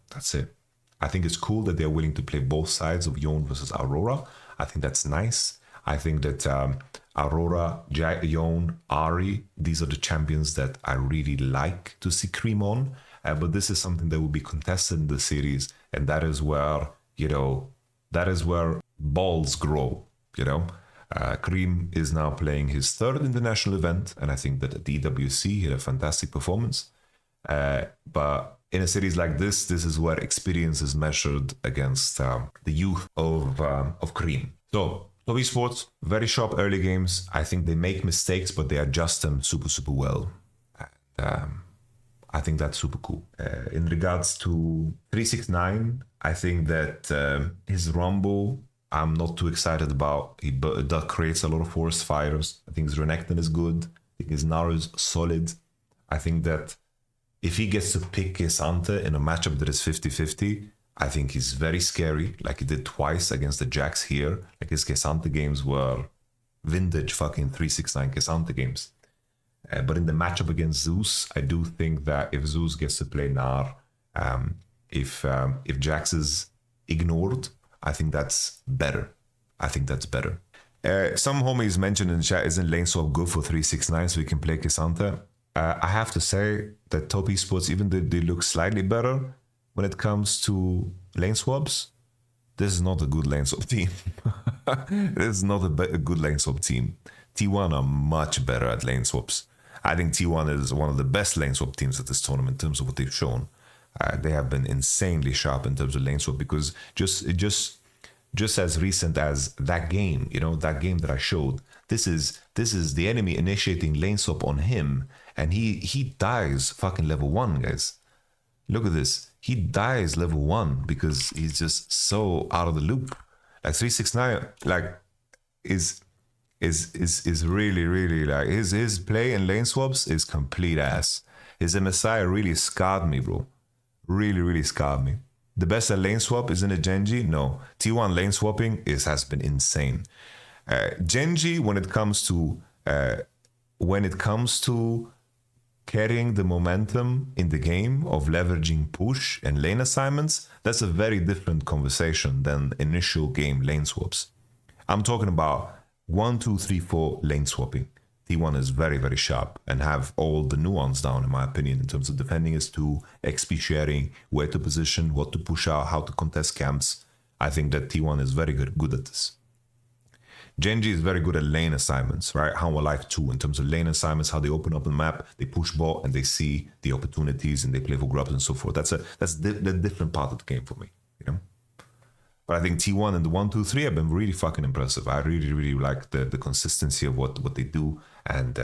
That's it. I think it's cool that they're willing to play both sides of Yone versus Aurora. I think that's nice. I think that Aurora, Yone, Ari, these are the champions that I really like to see cream on. But this is something that will be contested in the series, and that is where balls grow. Cream is now playing his third international event, and I think that at the EWC he had a fantastic performance. But in a series like this is where experience is measured against the youth of Cream. So, Top Esports, very sharp early games. I think they make mistakes, but they adjust them super, super well. And, I think that's super cool. In regards to 369, I think that his Rumble, I'm not too excited about. That creates a lot of forest fires. I think his Renekton is good. I think his Naru is solid. I think that if he gets to pick Kisanta in a matchup that is 50-50, I think he's very scary, like he did twice against the Jax here. Like his Kisanta games were vintage fucking 369 Kisanta games. But in the matchup against Zeus, I do think that if Zeus gets to play Nar, if Jax is ignored, I think that's better. Some homies mentioned in the chat, isn't lane swap good for 369 so he can play Kisanta? I have to say that Top Esports, even though they look slightly better when it comes to lane swaps, this is not a good lane swap team. This is not a good lane swap team. T1 are much better at lane swaps. I think T1 is one of the best lane swap teams at this tournament in terms of what they've shown. They have been insanely sharp in terms of lane swap, because just as recent as that game, that game that I showed, this is the enemy initiating lane swap on him, and he dies fucking level 1, guys. Look at this. He dies level 1 because he's just so out of the loop. Like 369, like is really, really like his play and lane swaps is complete ass. His MSI really scarred me, bro. Really, really scarred me. The best at lane swap is in a Genji? No. T1 lane swapping has been insane. Genji, when it comes to carrying the momentum in the game of leveraging push and lane assignments, that's a very different conversation than initial game lane swaps. I'm talking about 1, 2, 3, 4 lane swapping. T1 is very, very sharp and have all the nuance down, in my opinion, in terms of defending his 2, XP sharing, where to position, what to push out, how to contest camps. I think that T1 is very good at this. Genji is very good at lane assignments, right? How Alive 2 in terms of lane assignments, how they open up the map, they push bot and they see the opportunities and they play for grubs and so forth. That's the different part of the game for me, you know? But I think T1 and the 1, 2, 3 have been really fucking impressive. I really, really like the consistency of what they do, and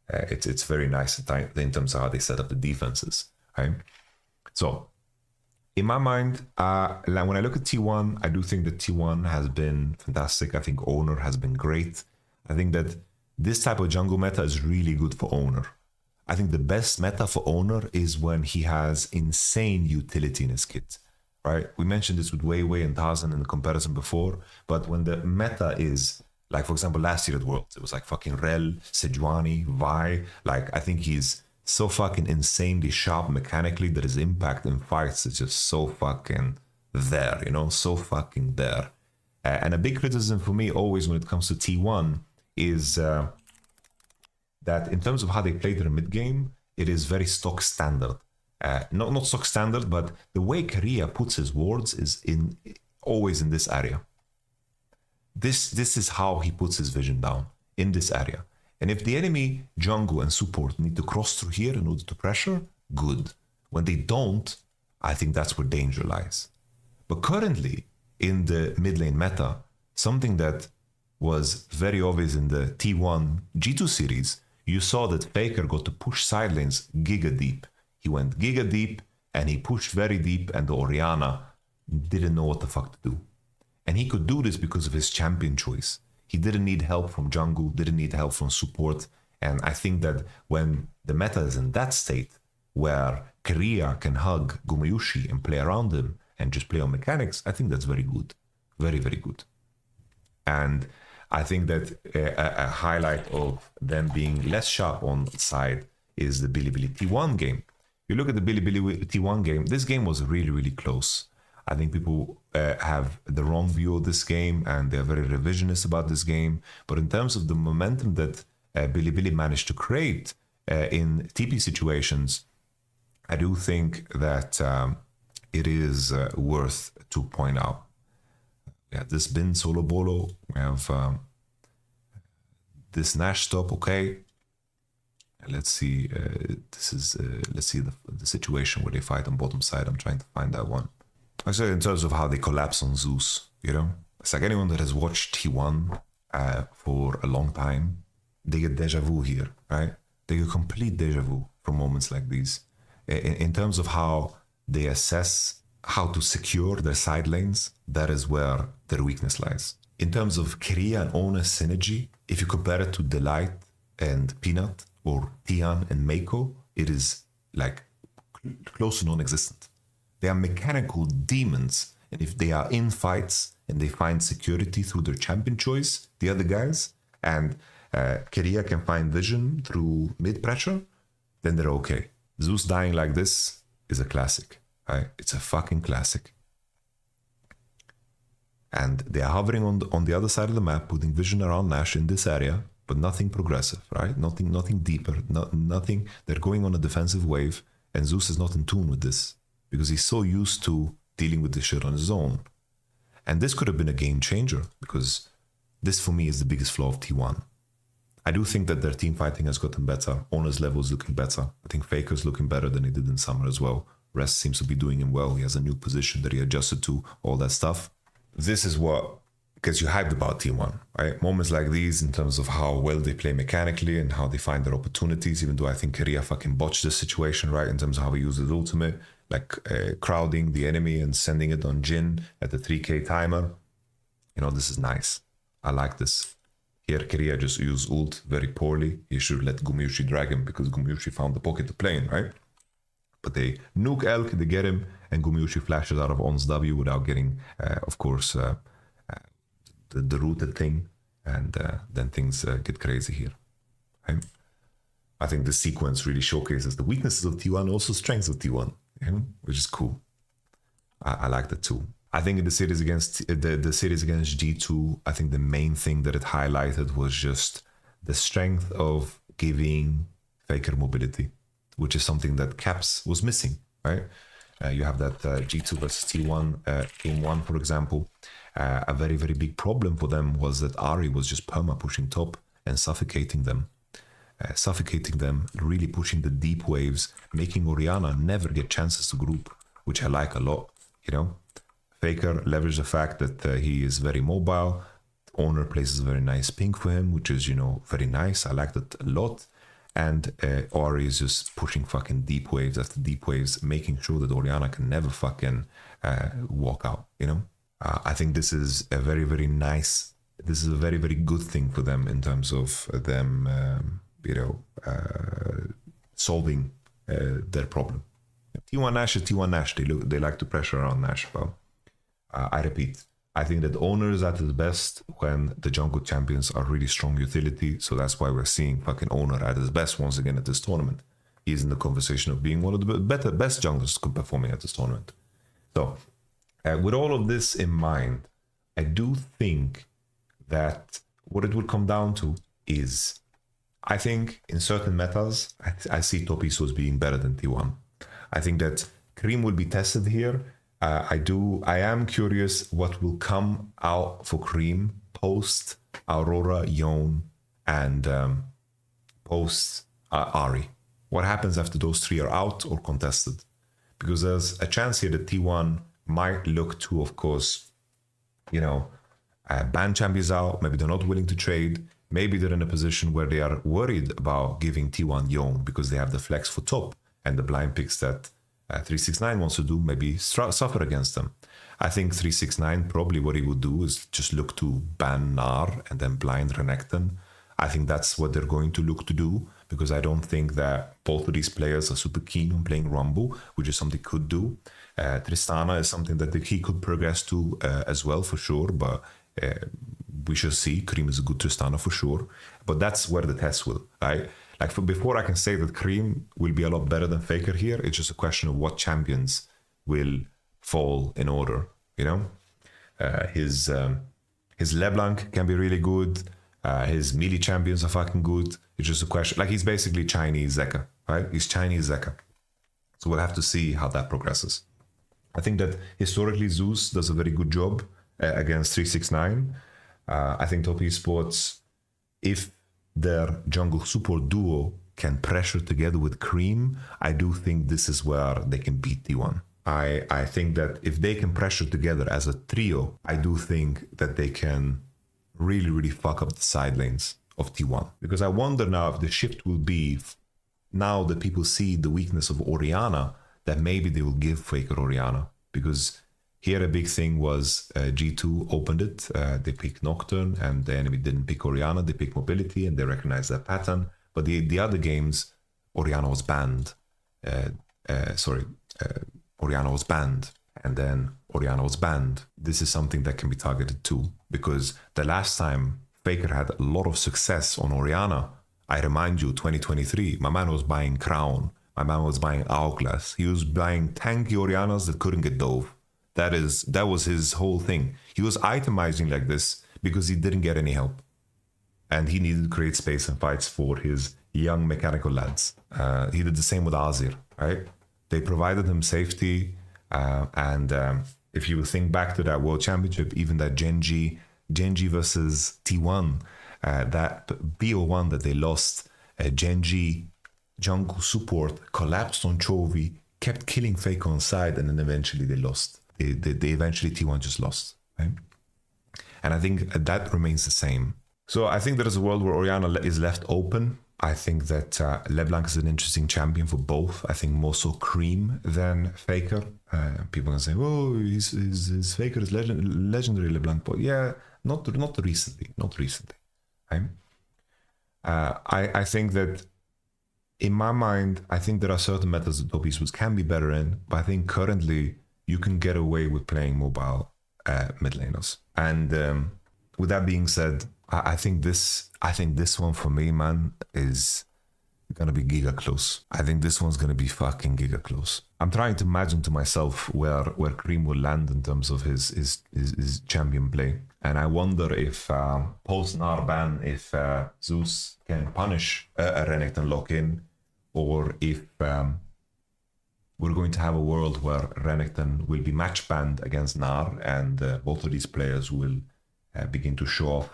it's very nice in terms of how they set up the defenses, right? So, in my mind, when I look at T1, I do think that T1 has been fantastic. I think Owner has been great. I think that this type of jungle meta is really good for Owner. I think the best meta for Owner is when he has insane utility in his kit. Right? We mentioned this with Wei and Tarzan in the comparison before, but when the meta is, like, for example, last year at Worlds, it was like fucking Rel, Sejuani, Vi. Like, I think he's so fucking insanely sharp mechanically that his impact in fights is just so fucking there, you know, so fucking there. And a big criticism for me always when it comes to T1 is that in terms of how they play their mid game, it is very stock standard. Not stock standard, but the way Korea puts his wards is always in this area. This is how he puts his vision down, in this area. And if the enemy jungle and support need to cross through here in order to pressure, good. When they don't, I think that's where danger lies. But currently, in the mid lane meta, something that was very obvious in the T1 G2 series, you saw that Faker got to push side lanes giga deep. He went giga deep and he pushed very deep, and the Orianna didn't know what the fuck to do. And he could do this because of his champion choice. He didn't need help from jungle, didn't need help from support. And I think that when the meta is in that state, where Korea can hug Gumayushi and play around him and just play on mechanics, I think that's very good. Very, very good. And I think that a highlight of them being less sharp on side is the Bilibili T1 game. You look at the Bilibili T1 game, this game was really, really close. I think people have the wrong view of this game and they're very revisionist about this game. But in terms of the momentum that Bilibili managed to create in TP situations, I do think that it is worth to point out. Yeah, this Bin Solo Bolo, we have this Nash stop, okay. Let's see, let's see the situation where they fight on bottom side. I'm trying to find that one. Actually, in terms of how they collapse on Zeus, you know, it's like anyone that has watched T1 for a long time, they get deja vu here, right? They get complete deja vu from moments like these. In terms of how they assess how to secure their side lanes, that is where their weakness lies. In terms of Korea and Owner synergy, if you compare it to Delight and Peanut, or Tian and Meiko, it is like close to non-existent. They are mechanical demons, and if they are in fights and they find security through their champion choice, the other guys, and Korea can find vision through mid pressure, then they're okay. Zeus dying like this is a classic, right? It's a fucking classic. And they are hovering on the other side of the map, putting vision around Nash in this area, but nothing progressive, right? Nothing deeper, nothing. They're going on a defensive wave, and Zeus is not in tune with this because he's so used to dealing with this shit on his own. And this could have been a game changer because this, for me, is the biggest flaw of T1. I do think that their team fighting has gotten better. Owner's level is looking better. I think Faker's looking better than he did in summer as well. Rest seems to be doing him well. He has a new position that he adjusted to, all that stuff. This is what gets you hyped about T1, right? Moments like these in terms of how well they play mechanically and how they find their opportunities, even though I think Korea fucking botched this situation, right? In terms of how he used his ultimate, like crowding the enemy and sending it on Jin at the 3k timer. You know, this is nice. I like this. Here, Korea just used ult very poorly. He should let Gumayushi drag him because Gumayushi found the pocket to play in, right? But they nuke Elk, they get him, and Gumayushi flashes out of On's W without getting, of course, the rooted thing, and then things get crazy here. Right? I think the sequence really showcases the weaknesses of T1, also strengths of T1, you know, which is cool. I like that too. I think in the series against the series against G2, I think the main thing that it highlighted was just the strength of giving Faker mobility, which is something that Caps was missing, right? You have that G2 versus T1 game 1, for example. A very, very big problem for them was that Ari was just perma-pushing top and suffocating them. Really pushing the deep waves, making Orianna never get chances to group, which I like a lot, you know? Faker leveraged the fact that he is very mobile. Owner places a very nice ping for him, which is, you know, very nice. I like that a lot. And Ori is just pushing fucking deep waves after deep waves, making sure that Orianna can never fucking walk out, you know? I think this is a very, very nice, this is a very, very good thing for them in terms of them, solving their problem. T1 Nash is T1 Nash. They like to pressure around Nash, but I repeat, I think that Owner is at his best when the jungle champions are really strong utility. So that's why we're seeing fucking Owner at his best once again at this tournament. He's in the conversation of being one of the best junglers performing at this tournament. So with all of this in mind, I do think that what it would come down to is, I think in certain metas, I see top esports being better than T1. I think that Cream will be tested here. I am curious what will come out for Cream post Aurora, Yone, and post Ari. What happens after those three are out or contested? Because there's a chance here that T1 might look to, of course, you know, ban champions out. Maybe they're not willing to trade. Maybe they're in a position where they are worried about giving T1 Yone because they have the flex for top and the blind picks that 369 wants to do, maybe suffer against them. I think 369 probably what he would do is just look to ban Nar and then blind Renekton. I think that's what they're going to look to do, because I don't think that both of these players are super keen on playing Rumble, which is something he could do. Tristana is something that he could progress to as well, for sure, but we shall see. Cream is a good Tristana for sure, but that's where the test will, right? Like before I can say that Cream will be a lot better than Faker here, it's just a question of what champions will fall in order, you know? His LeBlanc can be really good. His melee champions are fucking good. It's just a question, like he's basically Chinese Zeka, right? He's Chinese Zeka. So we'll have to see how that progresses. I think that historically Zeus does a very good job against 369. I think top esports, if their jungle support duo can pressure together with Cream, I do think this is where they can beat T1. I think that if they can pressure together as a trio, I do think that they can really, really fuck up the side lanes of T1. Because I wonder now if the shift will be, now that people see the weakness of Orianna, that maybe they will give Faker Orianna. Because here a big thing was G2 opened it, they picked Nocturne, and the enemy didn't pick Orianna, they picked Mobility, and they recognized that pattern. But the other games, Orianna was banned. Orianna was banned, and then Orianna was banned. This is something that can be targeted too, because the last time Faker had a lot of success on Orianna, I remind you, 2023, my man was buying Crown, my man was buying Hourglass, he was buying tanky Oriannas that couldn't get dove. That was his whole thing. He was itemizing like this because he didn't get any help. And he needed to create space and fights for his young mechanical lads. He did the same with Azir, right? They provided him safety. If you think back to that World Championship, even that Genji versus T1, that BO1 that they lost, Genji jungle support collapsed on Chovy, kept killing Fake on side, and then eventually they lost. They eventually T1 just lost, right? And I think that remains the same. So I think there is a world where Orianna is left open. I think that LeBlanc is an interesting champion for both. I think more so Cream than Faker. People can say, "Oh, his Faker is legendary LeBlanc," but yeah, not recently, right? I think that in my mind, I think there are certain methods that top esports can be better in, but I think currently you can get away with playing mobile mid laners. And with that being said, I think this one for me, man, is gonna be giga close. I think this one's gonna be fucking giga close. I'm trying to imagine to myself where Cream will land in terms of his champion play. And I wonder if post Nar ban, if Zeus can punish a Renekton lock-in, or if we're going to have a world where Renekton will be match banned against Nar, and both of these players will begin to show off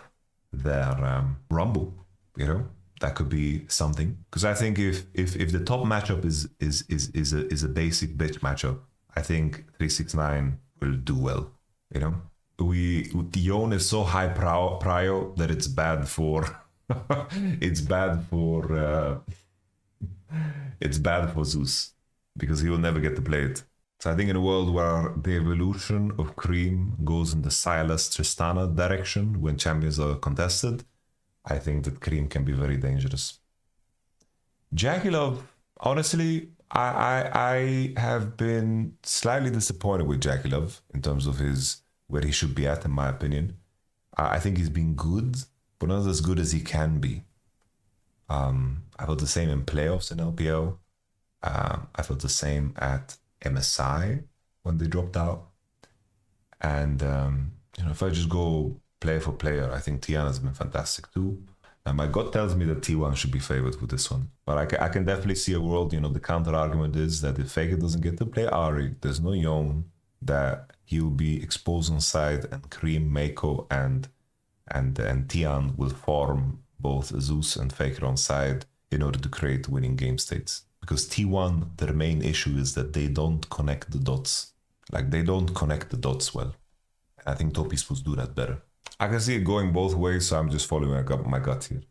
their rumble. You know, that could be something. Because I think if the top matchup is a basic bitch matchup, I think 369 will do well. You know, Yone is so high prio that it's bad for it's bad for Zeus, because he will never get to play it. So I think in a world where the evolution of Cream goes in the Sylas Tristana direction when champions are contested, I think that Cream can be very dangerous. Jackie Love, honestly, I have been slightly disappointed with Jackie Love in terms of where he should be at, in my opinion. I think he's been good, but not as good as he can be. I felt the same in playoffs in LPL. I felt the same at MSI when they dropped out. And if I just go player for player, I think Tiana has been fantastic too. And my gut tells me that T1 should be favored with this one. But I can definitely see a world, the counter argument is that if Faker doesn't get to play Ari, there's no Yone, that he'll be exposed on side, and Cream, Mako, and Tian will form both Zeus and Faker on side in order to create winning game states. Because T1, their main issue is that they don't connect the dots. Like, they don't connect the dots well. And I think top esports do that better. I can see it going both ways, so I'm just following my gut here.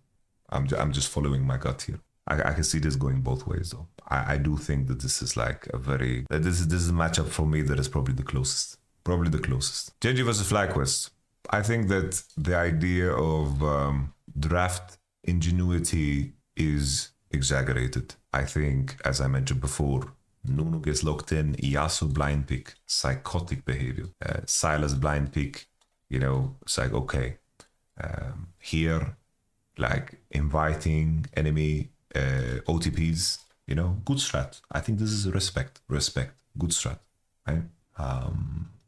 I'm just following my gut here. I can see this going both ways, though. I do think that this is like this is a matchup for me that is probably the closest. Probably the closest. Genji versus FlyQuest. I think that the idea of draft ingenuity is exaggerated. I think, as I mentioned before, Nunu gets locked in, Yasuo blind pick, psychotic behavior. Sylas blind pick, it's like, okay, here, like inviting enemy OTPs, good strat. I think this is respect, good strat, right?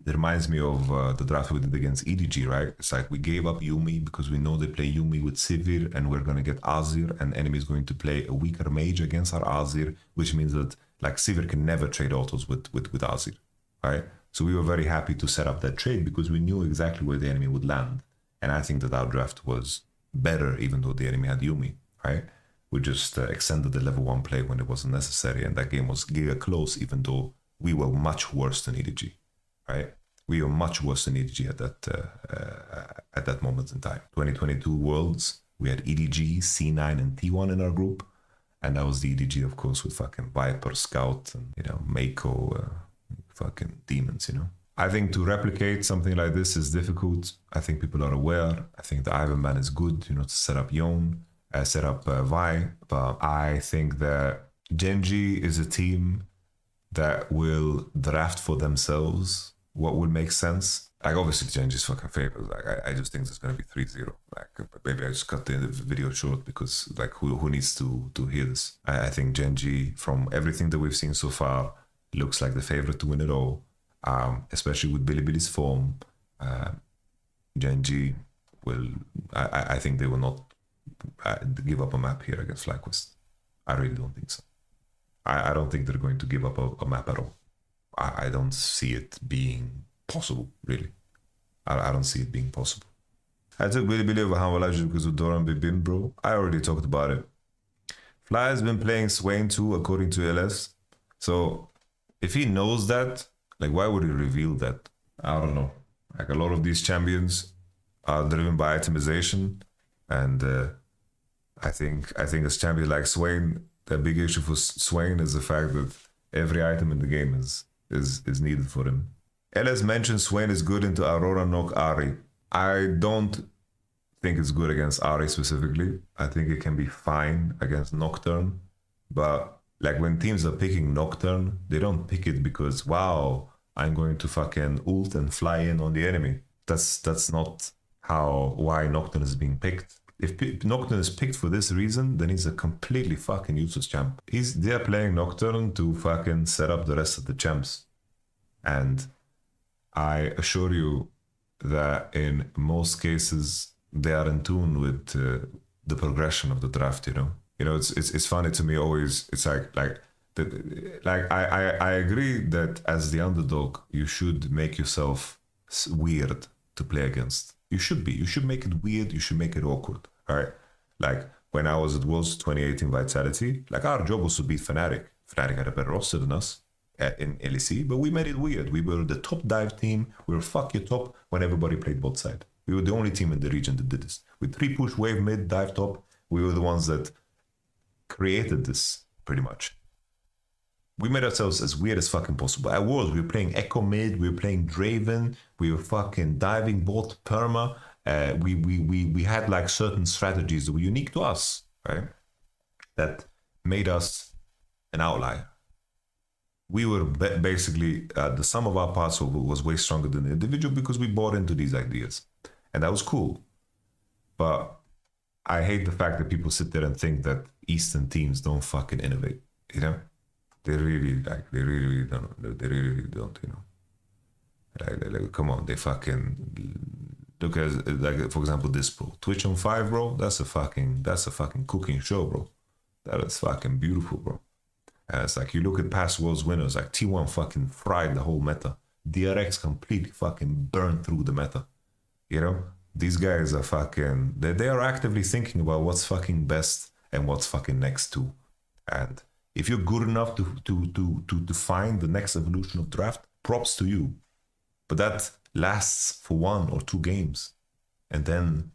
It reminds me of the draft we did against EDG, right? It's like we gave up Yuumi because we know they play Yuumi with Sivir, and we're going to get Azir, and enemy is going to play a weaker mage against our Azir, which means that like Sivir can never trade autos with Azir, right? So we were very happy to set up that trade because we knew exactly where the enemy would land. And I think that our draft was better even though the enemy had Yuumi, right? We just extended the level 1 play when it wasn't necessary, and that game was giga close even though we were much worse than EDG, right? We were much worse than EDG at that moment in time. 2022 Worlds, we had EDG, C9, and T1 in our group, and that was the EDG, of course, with fucking Viper, Scout, and Mako, fucking demons. I think to replicate something like this is difficult. I think people are aware. I think the Ivan ban is good, to set up Yone, set up Vi, but I think that Genji is a team that will draft for themselves what would make sense. Like, obviously Genji's fucking favorite. Like, I just think it's gonna be 3-0. Like, maybe I just cut the video short because like who needs to hear this? I think Genji, from everything that we've seen so far, looks like the favorite to win it all. Especially with Bilibili's form. Genji will, I think they will not give up a map here against FlyQuest. I really don't think so. I don't think they're going to give up a map at all. I don't see it being possible, really. I don't see it being possible. I took Bilibili over Hanwalaji because of Doran Bibim, bro. I already talked about it. Fly has been playing Swain too, according to LS. So if he knows that, like, why would he reveal that? I don't know. Like, a lot of these champions are driven by itemization, and I think as champions like Swain, the big issue for Swain is the fact that every item in the game is needed for him. LS mentioned Swain is good into Aurora Nock Ari. I don't think it's good against Ari specifically. I think it can be fine against Nocturne, but like when teams are picking Nocturne, they don't pick it because, wow, I'm going to fucking ult and fly in on the enemy. That's not why Nocturne is being picked. if Nocturne is picked for this reason, then he's a completely fucking useless champ. They're playing Nocturne to fucking set up the rest of the champs. And I assure you that in most cases, they are in tune with the progression of the draft, you know? You know, it's funny to me always, it's like I agree that as the underdog, you should make yourself weird to play against. You should make it weird, you should make it awkward, right? Like when I was at Worlds 2018 Vitality, like our job was to beat Fnatic. Fnatic had a better roster than us in LEC, but we made it weird. We were the top dive team, we were fuck your top when everybody played bot side. We were the only team in the region that did this. With 3-push, wave mid, dive top, we were the ones that created this, pretty much. We made ourselves as weird as fucking possible. At Worlds, we were playing Echo mid, we were playing Draven, we were fucking diving bot, perma. We had like certain strategies that were unique to us, right? That made us an outlier. We were basically, the sum of our parts was way stronger than the individual because we bought into these ideas. And that was cool. But I hate the fact that people sit there and think that Eastern teams don't fucking innovate, you know? They really don't, you know? Like, come on, they fucking, look at, like, for example, this, bro. Twitch on 5, bro, that's a fucking cooking show, bro. That is fucking beautiful, bro. And it's like, you look at past Worlds winners, like T1 fucking fried the whole meta. DRX completely fucking burned through the meta. You know? These guys are fucking, they are actively thinking about what's fucking best and what's fucking next to. And if you're good enough to find the next evolution of draft, props to you. But that lasts for 1 or 2 games. And then,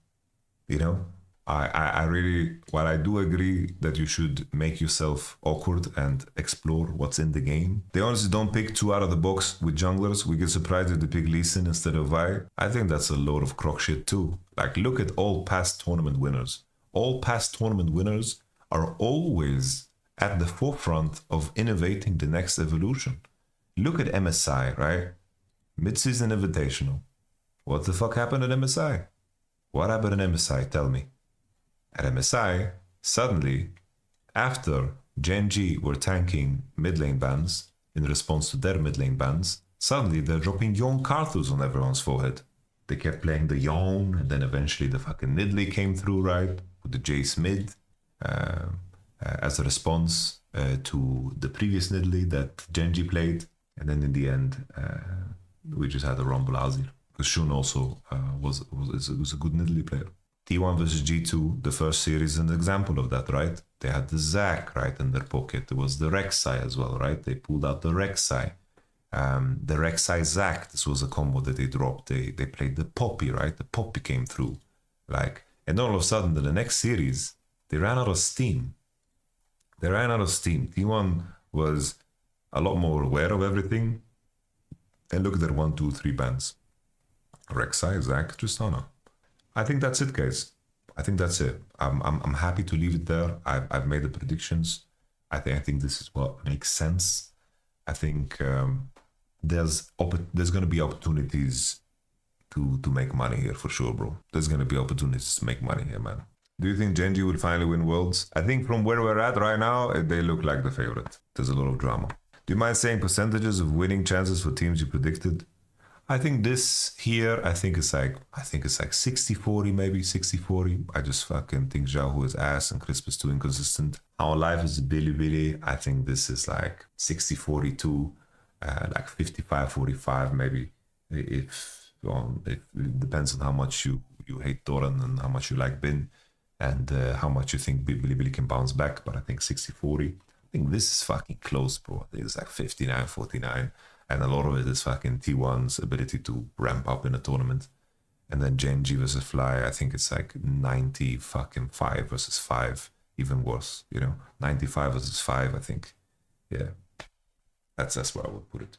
you know, I really, while I do agree that you should make yourself awkward and explore what's in the game, they honestly don't pick 2 out of the box with junglers. We get surprised if they pick Lee Sin instead of Vi. I think that's a load of crock shit too. Like, look at all past tournament winners. All past tournament winners are always at the forefront of innovating the next evolution. Look at MSI, right? Mid-season invitational. What the fuck happened at MSI? What happened at MSI? Tell me. At MSI, suddenly, after Gen.G were tanking mid lane bans in response to their mid lane bans, suddenly they're dropping Yon Karthus on everyone's forehead. They kept playing the Yon, and then eventually the fucking Nidalee came through, right? With the Jace mid, as a response to the previous Nidalee that Gen.G played. And then in the end, we just had a Rumble Azir. Because Shun also was a good Nidalee player. T1 versus G2, the first series, is an example of that, right? They had the Zac, right, in their pocket. There was the Rek'Sai as well, right? They pulled out the Rek'Sai. The Rek'Sai Zac, this was a combo that they dropped. They played the Poppy, right? The Poppy came through. Like, and all of a sudden, in the next series, they ran out of steam. T1 was a lot more aware of everything. And look at their 1, 2, 3 bans. Rek'Sai, Zac, Tristana. I think that's it, guys. I think that's it. I'm happy to leave it there. I've made the predictions. I think this is what makes sense. I think there's going to be opportunities to make money here for sure, bro. There's going to be opportunities to make money here, man. Do you think Gen.G will finally win Worlds? I think from where we're at right now, they look like the favorite. There's a lot of drama. Do you mind saying percentages of winning chances for teams you predicted? I think this here, I think it's like 60-40, maybe 60-40. I just fucking think Xiaohu is ass and Crisp is too inconsistent. Our life is Billy. I think this is like 60-42, like 55-45 maybe. If it depends on how much you hate Doran and how much you like Bin and how much you think Billy can bounce back. But I think 60-40. I think this is fucking close, bro. I think it's like 59-49. And a lot of it is fucking T1's ability to ramp up in a tournament. And then Gen.G versus Fly, I think it's like 95 versus 5, even worse, you know? 95 versus 5, I think. Yeah. That's where I would put it.